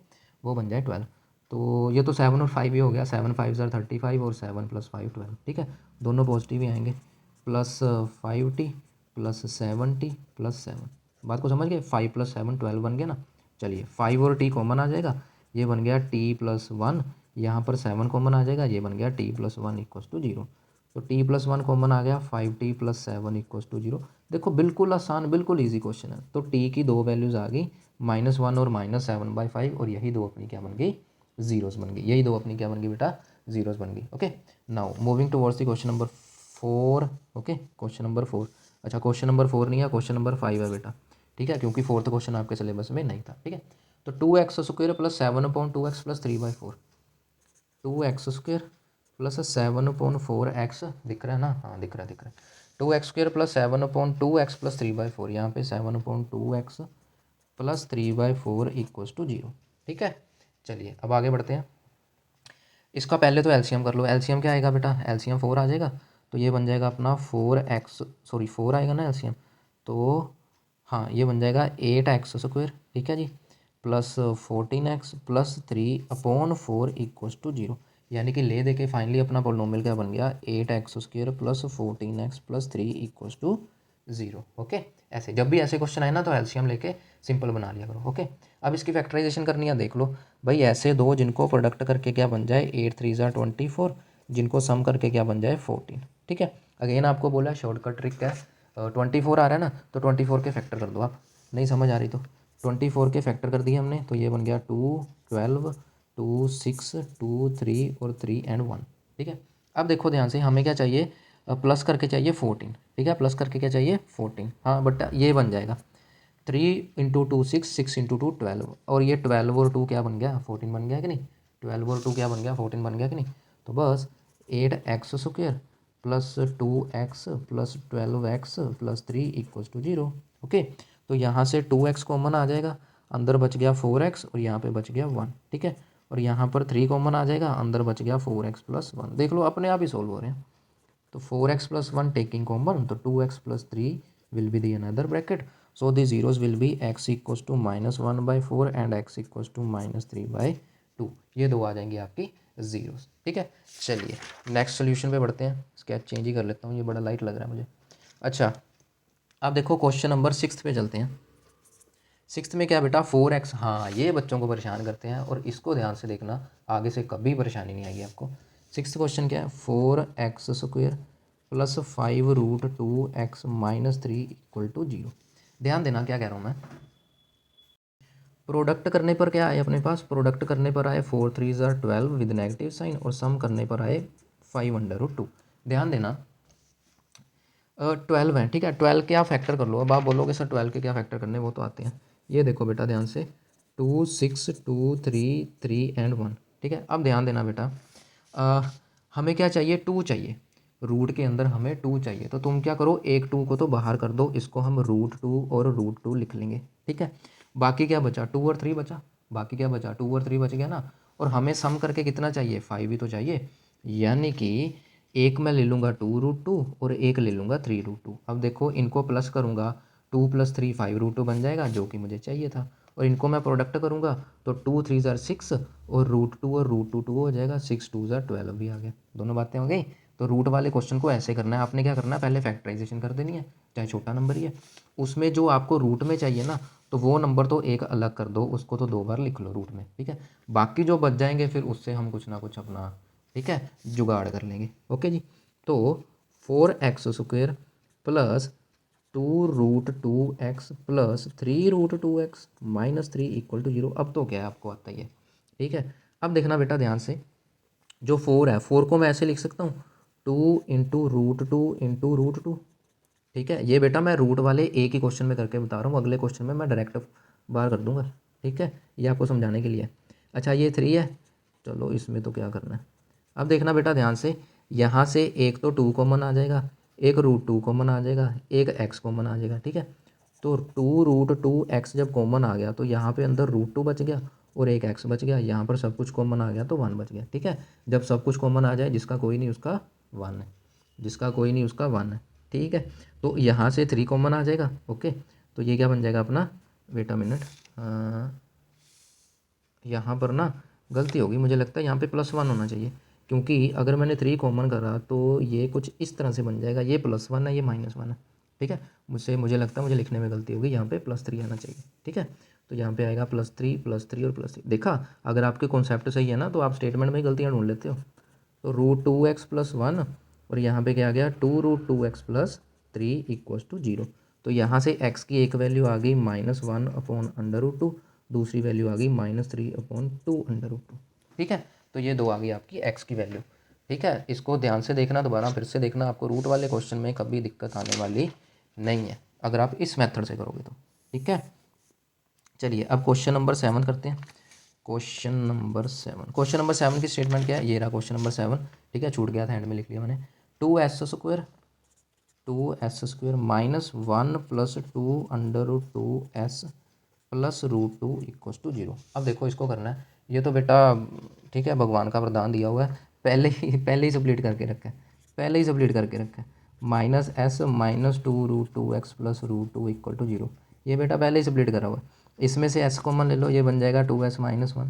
वो बन जाए 12। तो ये तो 7 और 5 ही हो गया, 7 5 ज़ा 35 और 7 + 5 12, ठीक है। दोनों पॉजिटिव ही आएंगे, +5t + 7t + 7। बात को समझ गए? 5 + 7 12 बन गया ना। चलिए 5 और t कॉमन आ जाएगा, ये बन गया t + 1, यहाँ पर 7 कॉमन आ जाएगा, ये बन गया t + 1 = 0। तो t + 1 कॉमन आ गया, 5t + 7 = 0। देखो बिल्कुल आसान, बिल्कुल इजी क्वेश्चन है। तो t की दो वैल्यूज़ आ गई, -1 और -7/5, और यही दो अपनी क्या बन गई? जीरोस बन गई। यही दो अपनी क्या बन गई बेटा? जीरोस बन गई, okay. Now moving towards the question number 4, okay. Question number 4, अच्छा क्वेश्चन नंबर 4 नहीं है, क्वेश्चन नंबर 5 है बेटा, ठीक है, क्योंकि फोर्थ क्वेश्चन आपके सिलेबस में नहीं था, ठीक है। तो 2x² + 7/2x + 3/4, 2x² + 7/4x, दिख रहा है ना? हाँ दिख रहा है, दिख रहा है। 2x² + 7/2x + 3/4, यहाँ पे 7/2x + 3/4 = 0, ठीक है। चलिए अब आगे बढ़ते हैं। इसका पहले तो एलसीएम कर लो। एलसीएम क्या आएगा बेटा? एलसीएम 4 आ जाएगा, तो ये बन जाएगा अपना 4 आएगा ना एलसीएम। तो हाँ ये बन जाएगा 8x², ठीक है जी, +14x + 3/4 = 0। यानी कि ले दे के फाइनली अपना पोलिनोमियल क्या बन गया? 8x² + 14x + 3 = 0, okay. ऐसे जब भी ऐसे क्वेश्चन आए ना तो एलसीएम लेके सिंपल बना लिया करो, ओके। अब इसकी फैक्टराइजेशन करनी है, देख लो भाई। ऐसे दो जिनको प्रोडक्ट करके क्या बन जाए 8 3 ज़ा 24, जिनको सम करके क्या बन जाए 14, ठीक है। अगेन आपको बोला शॉर्टकट ट्रिक है, 24 आ रहा है ना, तो 24 के फैक्टर कर दो आप, नहीं समझ आ रही तो 24 के फैक्टर कर दिए हमने, तो ये बन गया 2 12 2 6 2 3 और 3 एंड 1, ठीक है। अब देखो ध्यान से, हमें क्या चाहिए? प्लस करके चाहिए 14, ठीक है। प्लस करके क्या चाहिए? 14, हाँ बट ये बन जाएगा 3 × 2 6 6 × 2 12, और ये 12 और 2 क्या बन गया? 14 बन गया कि नहीं? 12 और 2 क्या बन गया? 14 बन गया कि नहीं? तो बस 8x² plus 2x plus 12x plus 3 equals to 0। Okay, तो यहाँ से 2x कॉमन आ जाएगा, अंदर बच गया 4x और यहाँ पे बच गया 1। ठीक है, और यहाँ पर 3 कॉमन आ जाएगा, अंदर बच गया 4x प्लस 1। देख लो अपने आप ही सोल्व हो रहे हैं। तो 4x प्लस 1 टेकिंग कॉमन, तो 2x plus 3 will be the another bracket. So the zeros will be x equals to -1/4 and x equals to -3/2। ये दो आ जाएंगी आपकी जीरोस। ठीक है, चलिए नेक्स्ट सोल्यूशन पे बढ़ते हैं। स्केच चेंज ही कर लेता हूँ, ये बड़ा लाइट लग रहा है मुझे। अच्छा, अब देखो क्वेश्चन नंबर 6 पे चलते हैं। 6 में क्या बेटा 4x, हाँ ये बच्चों को परेशान करते हैं और इसको ध्यान से देखना, आगे से कभी परेशानी नहीं आएगी आपको। 6th क्वेश्चन क्या है, 4x² plus 5√2x minus 3 equal to 0। ध्यान देना क्या कह रहा हूँ मैं। प्रोडक्ट करने पर क्या आए अपने पास, प्रोडक्ट करने पर आए 4 3 12 विद नेगेटिव साइन, और सम करने पर आए 5√2। ध्यान देना 12 है, ठीक है। 12 क्या फैक्टर कर लो, अब आप बोलोगे सर 12 के क्या फैक्टर करने, वो तो आते हैं। ये देखो बेटा ध्यान से, 2 6 2 3 3 एंड 1। ठीक है, अब ध्यान देना बेटा, हमें क्या चाहिए, 2 चाहिए। रूट के अंदर हमें 2 चाहिए, तो तुम क्या करो, एक 2 को तो बाहर कर दो, इसको हम √2 और √2 लिख लेंगे। ठीक है, बाकी क्या बचा, 2 और 3 बचा, बाकी क्या बचा, 2 और 3 बच गया ना। और हमें सम करके कितना चाहिए, 5 ही तो चाहिए। यानी कि एक मैं ले लूँगा 2√2 और एक ले लूँगा 3√2। अब देखो इनको प्लस करूँगा, 2 + 3 5√2 बन जाएगा, जो कि मुझे चाहिए था। और इनको मैं प्रोडक्ट करूँगा तो 2 3 6 और √2 और √2 2 हो जाएगा, 6 2 12 भी आ गया। दोनों बातें हो गई। तो रूट वाले क्वेश्चन को ऐसे करना है, आपने क्या करना है, पहले फैक्टराइजेशन कर देनी है, चाहे छोटा नंबर ही है। उसमें जो आपको रूट में चाहिए ना, तो वो नंबर तो एक अलग कर दो, उसको तो 2 बार लिख लो रूट में। ठीक है, बाकी जो बच जाएंगे फिर उससे हम कुछ ना कुछ अपना, ठीक है, जुगाड़ कर लेंगे। ओके जी, तो 4x² plus 2√2x plus 3√2x minus 3 equal to 0। अब तो क्या है, आपको आता ही है। ठीक है, अब देखना बेटा ध्यान से, जो 4 है, 4 को मैं ऐसे लिख सकता हूँ, 2 इंटू √2 ठीक है, ये बेटा मैं रूट वाले एक ही क्वेश्चन में करके बता रहा हूँ, अगले क्वेश्चन में मैं डायरेक्ट बार कर दूंगा। ठीक है, ये आपको समझाने के लिए। अच्छा, ये 3 है, चलो इसमें तो क्या करना है। अब देखना बेटा ध्यान से, यहाँ से एक तो 2 कॉमन आ जाएगा, एक √2 कॉमन आ जाएगा, एक x कॉमन आ जाएगा। ठीक है, तो 2√2x जब कॉमन आ गया तो यहाँ पे अंदर √2 बच गया और एक x बच गया, यहाँ पर सब कुछ कॉमन आ गया तो 1 बच गया। ठीक है, जब सब कुछ कॉमन आ जाए, जिसका कोई नहीं उसका 1 है, जिसका कोई नहीं उसका 1 है। ठीक है, तो यहाँ से 3 कॉमन आ जाएगा। ओके, तो ये क्या बन जाएगा अपना, वेट अ मिनट, यहाँ पर ना गलती होगी, मुझे लगता है यहाँ पे +1 होना चाहिए, क्योंकि अगर मैंने 3 कॉमन करा तो ये कुछ इस तरह से बन जाएगा, ये +1 है, ये -1 है। ठीक है, मुझे लगता है मुझे लिखने में गलती होगी, यहाँ पे +3 आना चाहिए। ठीक है, तो यहाँ पे आएगा +3 +3 और +3। देखा, अगर आपके कॉन्सेप्ट सही है ना तो आप स्टेटमेंट में ही गलतियाँ ढूंढ लेते हो। तो √2x + 1 और यहाँ पे क्या आ गया, 2√2x + 3 इक्वल्स टू 0। तो यहाँ से x की एक वैल्यू आ गई -1/√2, दूसरी वैल्यू आ गई -3/2√2। ठीक है, तो ये दो आ गई आपकी x की वैल्यू। ठीक है, इसको ध्यान से देखना, दोबारा फिर से देखना, आपको रूट वाले क्वेश्चन में कभी दिक्कत आने वाली नहीं है अगर आप इस मेथड से करोगे तो। ठीक है, चलिए अब क्वेश्चन नंबर 7 करते हैं। क्वेश्चन नंबर 7 की स्टेटमेंट क्या है, ये रहा क्वेश्चन नंबर 7। ठीक है, छूट गया था, हैंड में लिख लिया मैंने। 2s² -1 + 2√2s plus √2 equals to 0। अब देखो इसको करना है, ये तो बेटा ठीक है भगवान का वरदान दिया हुआ है, पहले ही सब्लिट करके रखा है, पहले ही सब्लिट करके रखा है। -s -2√2x plus √2 equal to 0, ये बेटा पहले ही सब्लिट करा हुआ है। इसमें से s कॉमन ले लो, ये बन जाएगा 2s - 1।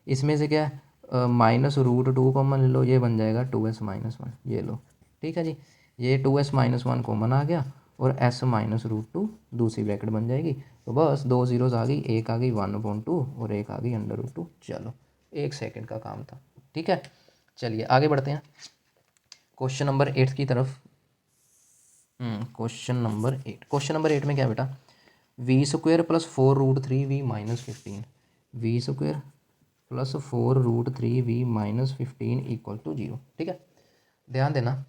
इसमें से क्या है, -√2 कॉमन ले लो, ये बन जाएगा 2s - 1। ये लो, ठीक है जी, ये 2s - 1 कॉमन आ गया और s -√2 दूसरी ब्रैकेट बन जाएगी। तो बस 2 जीरोस आ गई, एक आ गई 1/2 और एक आ गई √2। चलो 1 सेकंड का काम था। ठीक है, चलिए आगे बढ़ते हैं क्वेश्चन नंबर 8 की तरफ। क्वेश्चन नंबर 8 में क्या बेटा, v² + 4√3v - 15, v² + 4√3v - 15 equal to 0। ठीक है, ध्यान देना,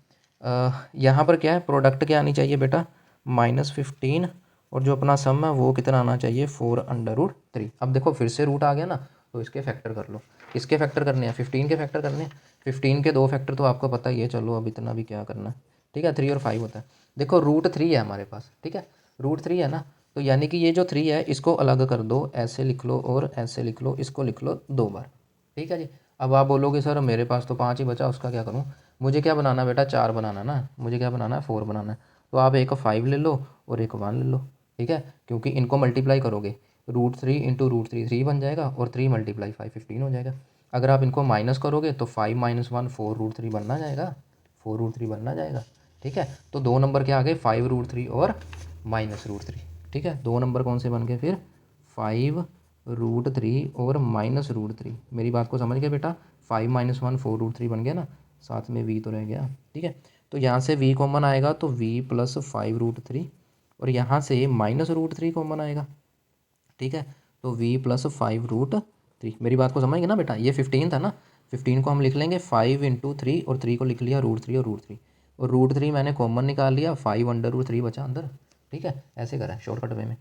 यहाँ पर क्या है, प्रोडक्ट क्या आनी चाहिए बेटा, -15, और जो अपना सम है वो कितना आना चाहिए, 4√3। अब देखो फिर से रूट आ गया ना, तो इसके फैक्टर कर लो। किसके फैक्टर करने हैं, 15 के फैक्टर करने हैं। 15 के 2 फैक्टर तो आपको पता ही है, चलो अब इतना भी क्या करना है, ठीक है, 3 और 5 होता है। देखो √3 है हमारे पास, ठीक है, √3 है ना, तो यानी कि ये जो 3 है इसको अलग कर दो, ऐसे लिख लो और ऐसे लिख लो, इसको लिख लो 2 बार, ठीक है जी। अब आप बोलोगे सर मेरे पास तो 5 ही बचा, उसका क्या करूँ? मुझे क्या बनाना बेटा, 4 बनाना ना, मुझे क्या बनाना है, 4 बनाना है। तो आप एक 5 ले लो और एक 1 ले लो, ठीक है, क्योंकि इनको मल्टीप्लाई करोगे, √3 इंटू √3 3 बन जाएगा और 3 × 5 15 हो जाएगा। अगर आप इनको माइनस करोगे तो 5 - 1 4 √3 बनना जाएगा, 4 √3 बनना जाएगा, ठीक है। तो 2 नंबर क्या आ गए, 5 √3 और -√3, ठीक है। 2 नंबर कौन से बन गए फिर, 5 √3 और -√3। मेरी बात को समझ गए बेटा, 5 - 1 4 √3 बन गया ना, साथ में v तो रह गया, ठीक है। तो यहाँ से v कॉमन आएगा तो v + 5 √3 और यहाँ से -√3 कॉमन आएगा, ठीक है। तो v + 5 √3। मेरी बात को समझ गए ना बेटा, ये 15 था ना, 15 को हम लिख लेंगे 5 × 3 और 3 को लिख लिया √3 और √3 और √3 मैंने कॉमन निकाल लिया, 5 √3 बचा अंदर, ठीक है। ऐसे करा है शॉर्टकट वे में।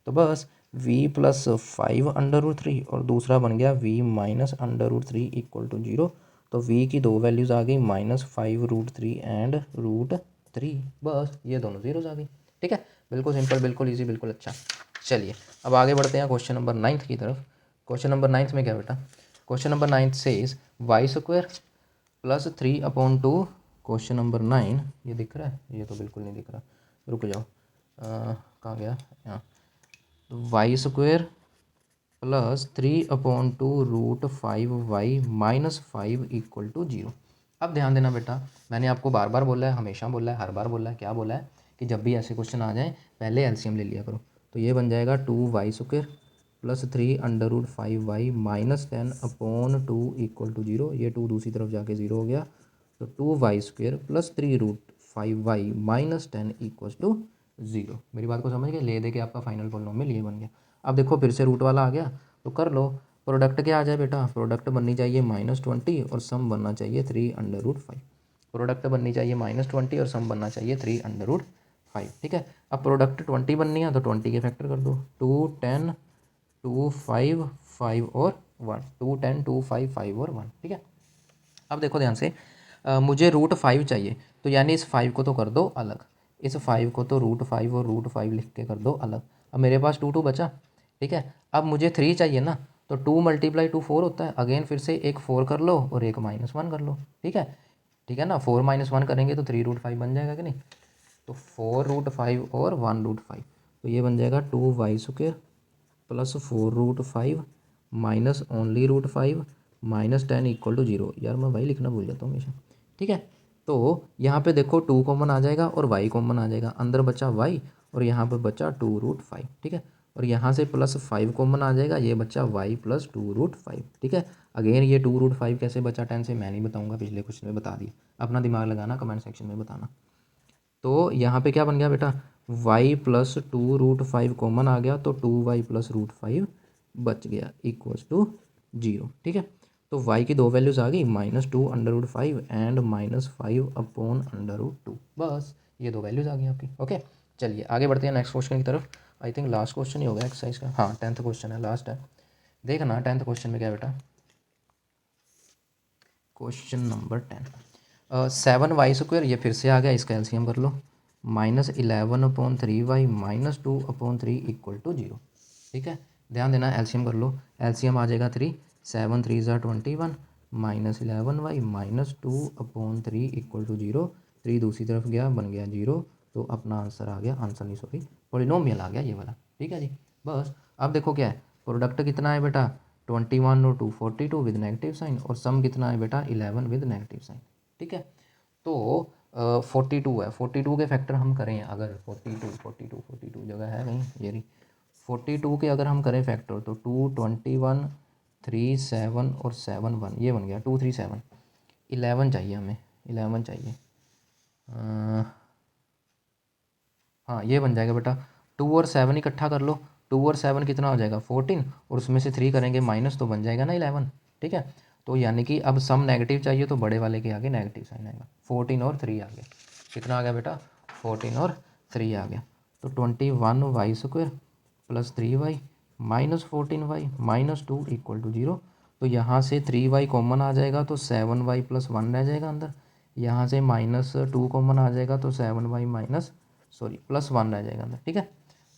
तो बस v + 5 √3 और दूसरा बन गया v - √3 = 0। तो v की दो वैल्यूज़ आ गई, -5 √3 एंड √3, बस ये दोनों ज़ीरोज़ आ गई, ठीक है। बिल्कुल सिंपल, बिल्कुल ईजी, बिल्कुल अच्छा। चलिए अब आगे बढ़ते हैं क्वेश्चन नंबर 9 की तरफ। क्वेश्चन नंबर 9 में क्या बेटा, question number 9 says y² + 3/2। Question number 9 ये दिख रहा है, ये तो बिल्कुल नहीं दिख रहा, रुक जाओ, कहाँ गया, यहाँ, y² + 3/2 √5y - 5 = 0। अब ध्यान देना बेटा, मैंने आपको बार बार बोला है, हमेशा बोला है, हर बार बोला है, क्या बोला है कि जब भी ऐसे क्वेश्चन आ जाएं पहले एलसीएम ले लिया करो। तो ये बन जाएगा 2y² + 3√5y - 10/2 = 0। ये 2 दूसरी तरफ जाके 0 हो गया, तो 2y² + 3√5y - 10 = 0। मेरी बात को समझ गए, ले दे के आपका फाइनल पॉलिनोमियल ये बन गया। अब देखो फिर से रूट वाला आ गया, तो कर लो, प्रोडक्ट क्या आ जाए बेटा, प्रोडक्ट बननी चाहिए -20 और सम बनना चाहिए 3√5। प्रोडक्ट बननी चाहिए -20 और सम बनना चाहिए 3√5, ठीक है। अब प्रोडक्ट 20 बननी है तो 20 के फैक्टर कर दो, 2 10 2 5 5 और 1, 2 10 2 5 5 और 1, ठीक है। अब देखो ध्यान से, मुझे √5 चाहिए, तो यानी इस 5 को तो कर दो अलग, इस 5 को तो √5 और √5 लिख के कर दो अलग। अब मेरे पास 2 बचा, ठीक है। अब मुझे 3 चाहिए ना, तो 2 × 2 4 होता है, अगेन फिर से एक 4 कर लो और एक -1 कर लो, ठीक है, ठीक है ना। 4 - 1 करेंगे तो 3√5 बन जाएगा कि नहीं, तो 4√5 और 1√5, तो ये बन जाएगा 2y² + 4√5 माइनस ओनली √5 -10 = 0। यार मैं भाई लिखना भूल जाता हूँ हमेशा, ठीक है। तो यहाँ पे देखो 2 कॉमन आ जाएगा और y कॉमन आ जाएगा, अंदर बचा y और यहाँ पे बचा 2√5, ठीक है। और यहाँ से +5 कॉमन आ जाएगा, ये बचा y + 2√5, ठीक है। अगेन ये 2√5 कैसे बचा 10 से, मैं नहीं बताऊँगा, पिछले क्वेश्चन में बता दिया, अपना दिमाग लगाना, कमेंट सेक्शन में बताना। तो यहाँ पे क्या बन गया बेटा, y + 2√5 कॉमन आ गया, तो 2y + √5 बच गया = 0, ठीक है। तो y की दो वैल्यूज़ आ गई, -2√5 एंड -5/√2, बस ये दो वैल्यूज़ आ गई आपकी, ओके। चलिए आगे बढ़ते हैं नेक्स्ट क्वेश्चन की तरफ। आई थिंक लास्ट क्वेश्चन ही होगा एक्सरसाइज का, हाँ 10th क्वेश्चन है, लास्ट है। देखना 10th क्वेश्चन में क्या बेटा, क्वेश्चन नंबर 10, 7y², ये फिर से आ गया, इसका एलसीएम कर लो, -11/3y - 2/3 = 0, ठीक है। ध्यान देना, एलसीएम कर लो, एलसीएम आ जाएगा 3, 7 3 = 21 -11y - 2/3 = 0। 3 दूसरी तरफ गया, बन गया 0, तो अपना आंसर आ गया, आंसर नहीं सॉरी, पॉलिनोमियल आ गया ये वाला, ठीक है जी। बस अब देखो क्या है, प्रोडक्ट कितना है बेटा, 21 और 2 42 विद नेगेटिव साइन, और सम कितना है बेटा 11 विद नेगेटिव साइन, ठीक है। तो 42 है, 42 के फैक्टर हम करें अगर, 42 जगह है कहीं, ये रही, 42 के अगर हम करें फैक्टर तो 2 21 3 7 और 7 1, ये बन गया 2 3 7, 11 चाहिए हमें, 11 चाहिए, हाँ ये बन जाएगा बेटा, 2 और 7 इकट्ठा कर लो, 2 और 7 कितना हो जाएगा 14, और उसमें से 3 करेंगे माइनस तो बन जाएगा ना 11, ठीक है। तो यानी कि अब सम नेगेटिव चाहिए तो बड़े वाले के आगे नेगेटिव साइन आएगा, 14 और 3 आ गया, कितना आ गया बेटा 14 और 3 आ गया, तो 21y² + 3y - 14y - 2 = 0। तो यहाँ से 3y कॉमन आ जाएगा, तो 7y + 1 रह जाएगा अंदर, यहाँ से -2 कॉमन आ जाएगा तो 7y +1 रह जाएगा अंदर, ठीक है।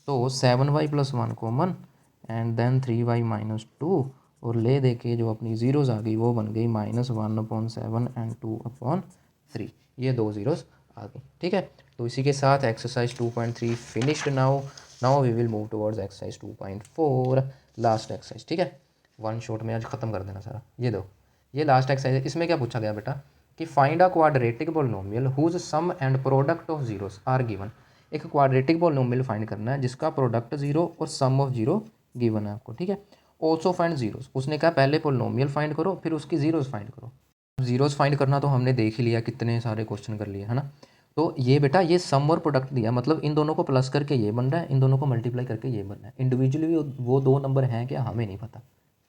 तो 7y +1 common and then 3y -2 और ले दे के जो अपनी ज़ीरोज़ आ गई वो बन गई -1/7 एंड 2/3, ये 2 ज़ीरोज़ आ गई, ठीक है। तो इसी के साथ exercise 2.3 finished. Now we will move towards exercise 2.4 last exercise, ठीक है। वन शॉट में आज ख़त्म कर देना सारा। ये दो, ये लास्ट एक्सरसाइज है। इसमें क्या पूछा गया बेटा कि find a quadratic polynomial whose sum and product of zeros are given. एक क्वाड्रेटिक पोलिनोमियल फाइंड करना है जिसका प्रोडक्ट जीरो और सम ऑफ जीरो गिवन है आपको, ठीक है। ऑल्सो फाइंड जीरोस, उसने कहा पहले पोलिनोमियल फाइंड करो फिर उसकी जीरोस फाइंड करो। जीरोस फाइंड करना तो हमने देख ही लिया, कितने सारे क्वेश्चन कर लिए है ना। तो ये बेटा ये सम और प्रोडक्ट दिया, मतलब इन दोनों को प्लस करके ये बन रहा है, इन दोनों को मल्टीप्लाई करके ये बन रहा है। इंडिविजुअली वो दो नंबर हैं क्या, हमें नहीं पता,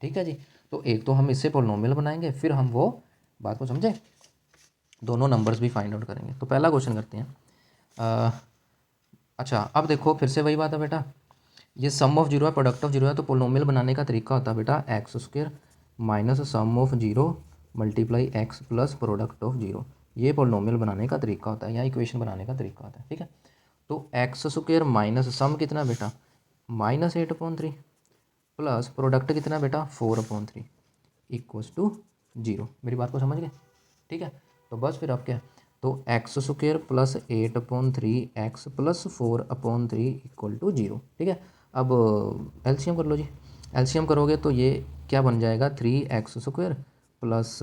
ठीक है जी। तो एक तो हम इससे पोलिनोमियल बनाएंगे, फिर हम वो बात को समझे, दोनों नंबर्स भी फाइंड आउट करेंगे। तो पहला क्वेश्चन करते हैं। अच्छा अब देखो फिर से वही बात है बेटा, ये सम ऑफ जीरो है प्रोडक्ट ऑफ जीरो है, तो पोलिनोमियल बनाने का तरीका होता है बेटा x² minus sum of zero multiply x plus product of zero. ये पोलिनोमियल बनाने का तरीका होता है या इक्वेशन बनाने का तरीका होता है, ठीक है। तो x² माइनस सम कितना बेटा -8/3 प्लस प्रोडक्ट कितना बेटा 4/3 इक्वल्स टू 0। मेरी बात को समझ गए, ठीक है। तो बस फिर अब क्या, तो x² plus 8/3 x plus 4/3 equal to 0, ठीक है। अब एलसीएम कर लो जी, एलसीएम करोगे तो ये क्या बन जाएगा 3x² प्लस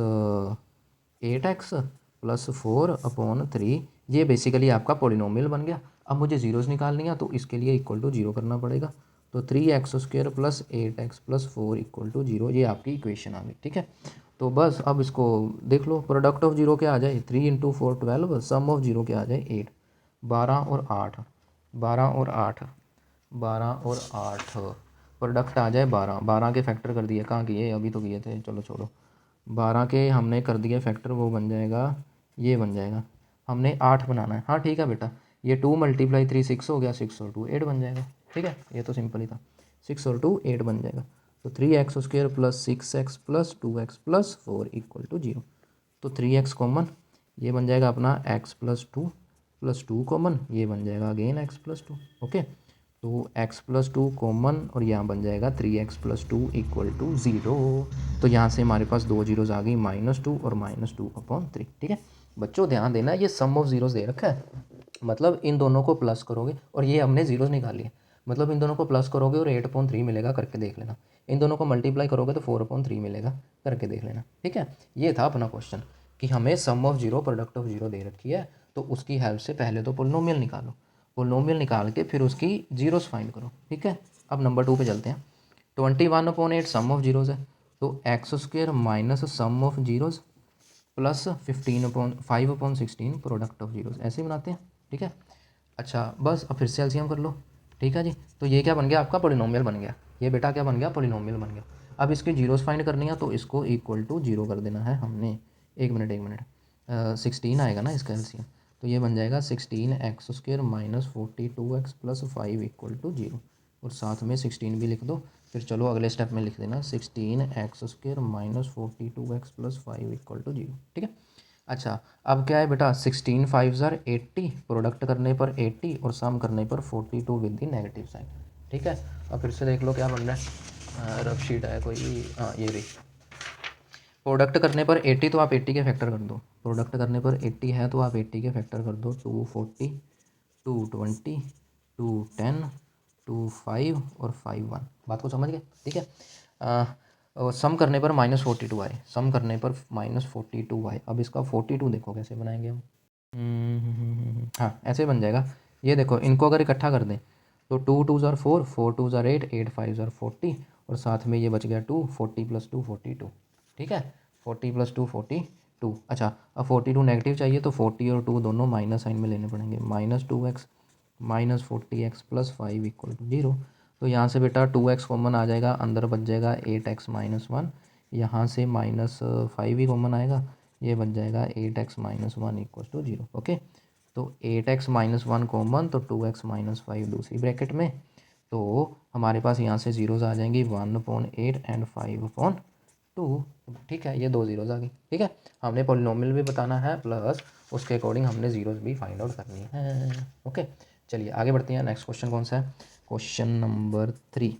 8x प्लस 4/3, ये बेसिकली आपका पोलिनोमियल बन गया। अब मुझे जीरोज़ निकालनी है तो इसके लिए इक्वल टू 0 करना पड़ेगा। तो 3x² plus 8x plus 4 equal to 0, ये आपकी इक्वेशन आ गई, ठीक है। तो बस अब इसको देख लो, प्रोडक्ट ऑफ जीरो क्या आ जाए 3 × 4 12, सम ऑफ जीरो क्या आ जाए 8, 12 और 8, 12 और 8, 12 और 8, प्रोडक्ट आ जाए 12, 12 के फैक्टर कर दिए, कहाँ किए अभी तो किए थे, चलो छोड़ो। 12 के हमने कर दिए फैक्टर, वो बन जाएगा, ये बन जाएगा। हमने 8 बनाना है, हाँ ठीक है बेटा। ये 2 × 3 6 हो गया, 6 और 2 8 बन जाएगा, ठीक है। ये तो सिंपल ही था, 6 और 2 8 बन जाएगा। तो 3x² plus 6x plus 2x plus 4 equal to 0। तो 3x कॉमन, ये बन जाएगा अपना x प्लस 2 कॉमन, ये बन जाएगा अगेन x प्लस 2, ओके। तो x प्लस 2 कॉमन और यहाँ बन जाएगा 3x प्लस 2 इक्वल टू 0। तो यहाँ से हमारे पास दो जीरोज़ आ गई -2 और -2/3, ठीक है। बच्चों ध्यान देना, ये सम ऑफ जीरोज़ दे रखा है, मतलब इन दोनों को प्लस करोगे और ये हमने जीरोज़ निकाली है, मतलब इन दोनों को प्लस करोगे और 8/3 मिलेगा, करके देख लेना। इन दोनों को मल्टीप्लाई करोगे तो 4/3 मिलेगा, करके देख लेना, ठीक है। ये था अपना क्वेश्चन कि हमें sum of zero product of zero दे रखी है, तो उसकी हेल्प से पहले तो पोलिनोमियल निकालो, पोलिनोमियल निकाल के फिर उसकी जीरोस फाइंड करो, ठीक है। अब नंबर 2 पे चलते हैं। 21/8 सम ऑफ जीरोज़ है, तो x² minus sum of zeros plus 5/16 product of zeros, ऐसे ही बनाते हैं, ठीक है। अच्छा बस अब फिर से एलसीएम कर लो, ठीक है जी। तो ये क्या बन गया आपका पोलिनोमियल बन गया, ये बेटा क्या बन गया पोलिनोमियल बन गया। अब इसके जीरोस फाइंड करनी है तो इसको इक्वल टू 0 कर देना है हमने। एक मिनट 16 आएगा ना इसका एलसीएम, तो ये बन जाएगा 16x² minus 42x plus 5 equal to 0, और साथ में 16 भी लिख दो। फिर चलो अगले स्टेप में लिख देना 16x² minus 42x plus 5 equal to 0, ठीक है। अच्छा अब क्या है बेटा 16 5 80, प्रोडक्ट करने पर 80 और सम करने पर 42 विद द नेगेटिव साइन, ठीक है। अब फिर से देख लो क्या बन रहा है, रफ शीट है कोई, हाँ ये रही। प्रोडक्ट करने पर 80 तो आप 80 के फैक्टर कर दो, प्रोडक्ट करने पर 80 है तो आप 80 के फैक्टर कर दो, 240 220 210 25 और 51, बात को समझ गए, ठीक है। और सम करने पर -42 आए, सम करने पर -42 आए। अब इसका 42 देखो कैसे बनाएंगे हम, हाँ ऐसे बन जाएगा। ये देखो इनको अगर इकट्ठा कर दें तो 2 2 ज़ार 4 4 2 ज़ार 8 8 5 ज़ार 40, और साथ में ये बच गया 2 40 + 2 42, ठीक है। 40 + 2 42। अच्छा अब 42 नेगेटिव चाहिए तो 40 और 2 दोनों माइनस साइन में लेने पड़ेंगे, -2x minus 40x plus 5 equal to 0। तो यहाँ से बेटा 2x कॉमन आ जाएगा, अंदर बच जाएगा 8x माइनस 1, यहाँ से -5 ही कॉमन आएगा, ये बच जाएगा 8x minus 1 equal to 0, okay. तो 8x माइनस 1 कॉमन, तो 2x माइनस 5 दूसरी ब्रैकेट में, तो हमारे पास यहाँ से जीरोज़ आ जाएंगी 1/8 एंड 5/2, 2। ठीक है, ये 2 ज़ीरोज़ आ गई। ठीक है, हमने पॉलिनोमियल भी बताना है प्लस उसके अकॉर्डिंग हमने ज़ीरोज़ भी फाइंड आउट करनी है। ओके, चलिए आगे बढ़ते हैं। नेक्स्ट क्वेश्चन कौन सा है? Question number 3।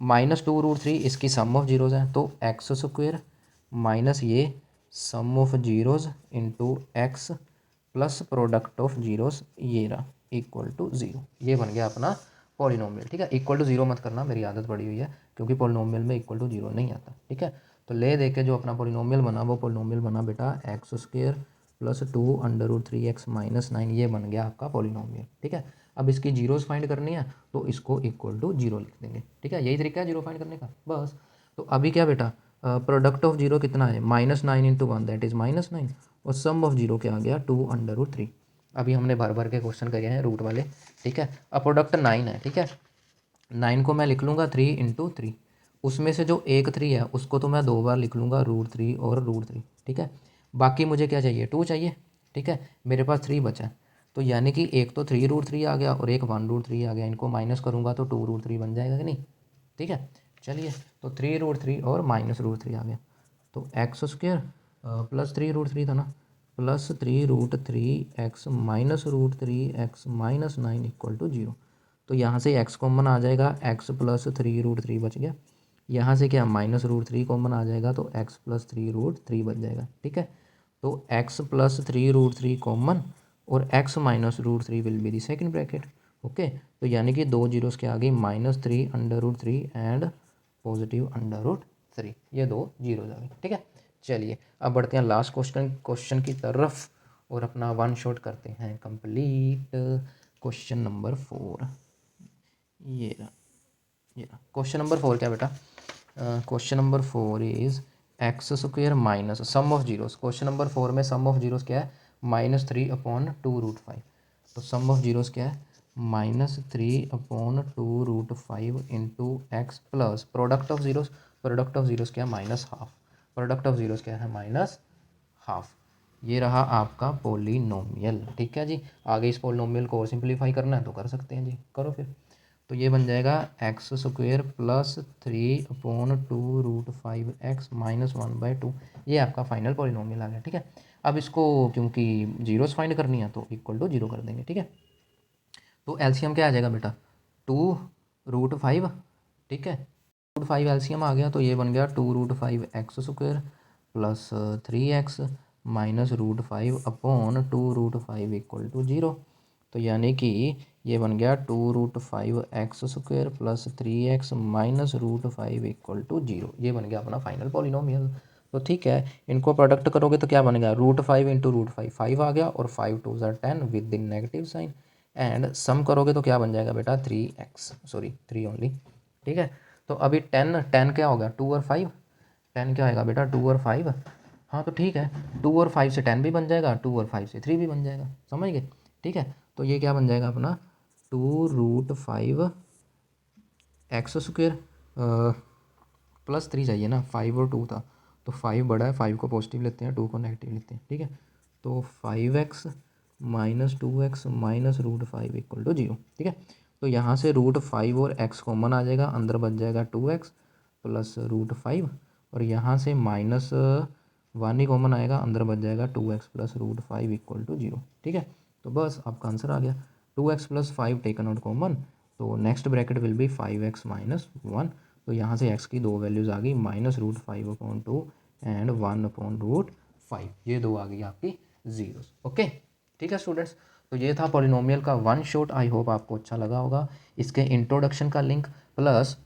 -2√3 इसकी सम ऑफ जीरोज़ है, तो एक्स स्क्वेयर माइनस ये sum of zeros into x plus product of zeros ये रहा इक्वल टू 0। ये बन गया अपना पॉलिनोमियल। ठीक है, इक्वल टू 0 मत करना, मेरी आदत पड़ी हुई है, क्योंकि पॉलिनोमियल में इक्वल टू 0 नहीं आता। ठीक है, तो ले दे के जो अपना पॉलिनोमियल बना वो पॉलिनोमियल बना बेटा x square plus 2√3x minus 9। ये बन गया आपका पॉलिनोमियल। ठीक है, अब इसकी जीरोज़ फाइंड करनी है तो इसको इक्वल टू 0 लिख देंगे। ठीक है, यही तरीका है जीरो फाइंड करने का बस। तो अभी क्या बेटा, प्रोडक्ट ऑफ जीरो कितना है? -9 इंटू 1 दैट इज़ -9, और सम ऑफ जीरो क्या आ गया? 2√3। अभी हमने भर भर के क्वेश्चन करे हैं रूट वाले। ठीक है, अब प्रोडक्ट 9 है। ठीक है, 9 को मैं लिख लूँगा 3 इंटू 3, उसमें से जो एक 3 है उसको तो मैं 2 बार लिख लूँगा √3 और √3। ठीक है, बाकी मुझे क्या चाहिए? 2 चाहिए। ठीक है, मेरे पास 3 बचा है, तो यानी कि एक तो 3√3 आ गया और एक 1√3 आ गया। इनको माइनस करूँगा तो 2√3 बन जाएगा कि नहीं? ठीक है, चलिए, तो 3√3 और -√3 आ गया, तो एक्स स्क्वेयर प्लस 3√3 था ना, plus 3√3x minus √3x minus 9 equal to 0। तो यहाँ से x कॉमन आ जाएगा, x प्लस 3√3 बच गया। यहाँ से क्या -√3 कॉमन आ जाएगा, तो x प्लस 3√3 बच जाएगा। ठीक है, तो x प्लस 3√3 कॉमन और x minus √3 will be the second bracket. Okay, तो यानी कि 2 जीरोस क्या आ गई? -3√3 एंड +√3। ये 2 जीरोज आ गई। ठीक है, चलिए अब बढ़ते हैं लास्ट क्वेश्चन की तरफ और अपना वन शॉट करते हैं कंप्लीट। क्वेश्चन नंबर 4 ये रहा, क्वेश्चन नंबर 4 क्या बेटा? Question number 4 is x square minus sum of zeros. Question number 4 में सम ऑफ जीरोस क्या है? -3/2√5। तो सम ऑफ जीरोस क्या है? -3/2√5 into x plus product of zeros. Product of zeros क्या है? -1/2। प्रोडक्ट ऑफ जीरोस क्या है? -1/2। ये रहा आपका पोलिनोमियल। ठीक है जी, आगे इस पोलिनोमियल को और सिंप्लीफाई करना है तो कर सकते हैं जी, करो फिर। तो ये बन जाएगा x square plus 3/2√5x minus 1/2। ये आपका फाइनल पॉलिनोमियल आ गया। ठीक है, अब इसको क्योंकि जीरोस फाइंड करनी है तो इक्वल टू 0 कर देंगे। ठीक है, तो एलसीएम क्या आ जाएगा बेटा? 2√5। ठीक है, √5 एलसीएम आ गया, तो ये बन गया 2√5x² plus 3x minus √5/2√5 equal to 0। तो यानी कि ये बन गया 2√5x² plus 3x minus √5 equal to 0। ये बन गया अपना फाइनल पॉलिनोमियल। तो ठीक है, इनको प्रोडक्ट करोगे तो क्या बनेगा? √5 इंटू √5 5 आ गया, और 5 2 10 within negative sign. And sum करोगे तो क्या बन जाएगा बेटा? 3x, sorry 3 only. ठीक है, तो अभी 10 क्या होगा? 2 और 5। 10 क्या आएगा बेटा? 2 और 5। हाँ तो ठीक है, 2 और 5 से 10 भी बन जाएगा, 2 और 5 से 3 भी बन जाएगा, समझ गए? ठीक है, तो ये क्या बन जाएगा अपना? 2√5x² प्लस 3 चाहिए ना, 5 और 2 था, तो 5 बड़ा है, 5 को पॉजिटिव लेते हैं, 2 को नेगेटिव लेते हैं। ठीक है, तो 5x minus 2x minus √5 equal to 0। ठीक है, तो यहाँ से √5 और x कॉमन आ जाएगा, अंदर बच जाएगा 2x प्लस √5, और यहाँ से -1 ही कॉमन आएगा, अंदर बच जाएगा 2x प्लस √5 इक्वल टू 0। ठीक है, तो बस आपका आंसर आ गया। 2x plus 5 taken out common, तो next bracket will be 5x minus 1। तो यहाँ से x की 2 वैल्यूज़ आ गई, -√5/2 एंड 1/√5। ये 2 आ गई आपकी जीरोस। ओके, ठीक है स्टूडेंट्स, तो ये था पॉलिनोमियल का वन शॉट। आई होप आपको अच्छा लगा होगा। इसके इंट्रोडक्शन का लिंक प्लस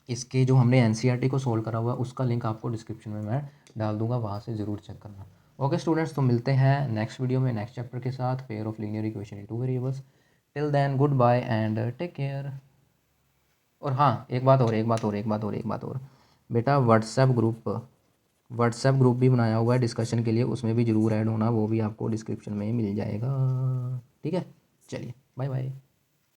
इसके जो हमने एनसीईआरटी को सोल्व करा हुआ है उसका लिंक आपको डिस्क्रिप्शन में मैं डाल दूंगा, वहाँ से ज़रूर चेक करना। ओके स्टूडेंट्स, तो मिलते हैं नेक्स्ट वीडियो में नेक्स्ट चैप्टर के साथ, pair of linear equation in 2 variables. Till then good bye and take care. और हाँ, एक बात और बेटा, व्हाट्सएप ग्रुप भी बनाया हुआ है डिस्कशन के लिए, उसमें भी ज़रूर ऐड होना, वो भी आपको डिस्क्रिप्शन में मिल जाएगा। ठीक है, चलिए बाय बाय।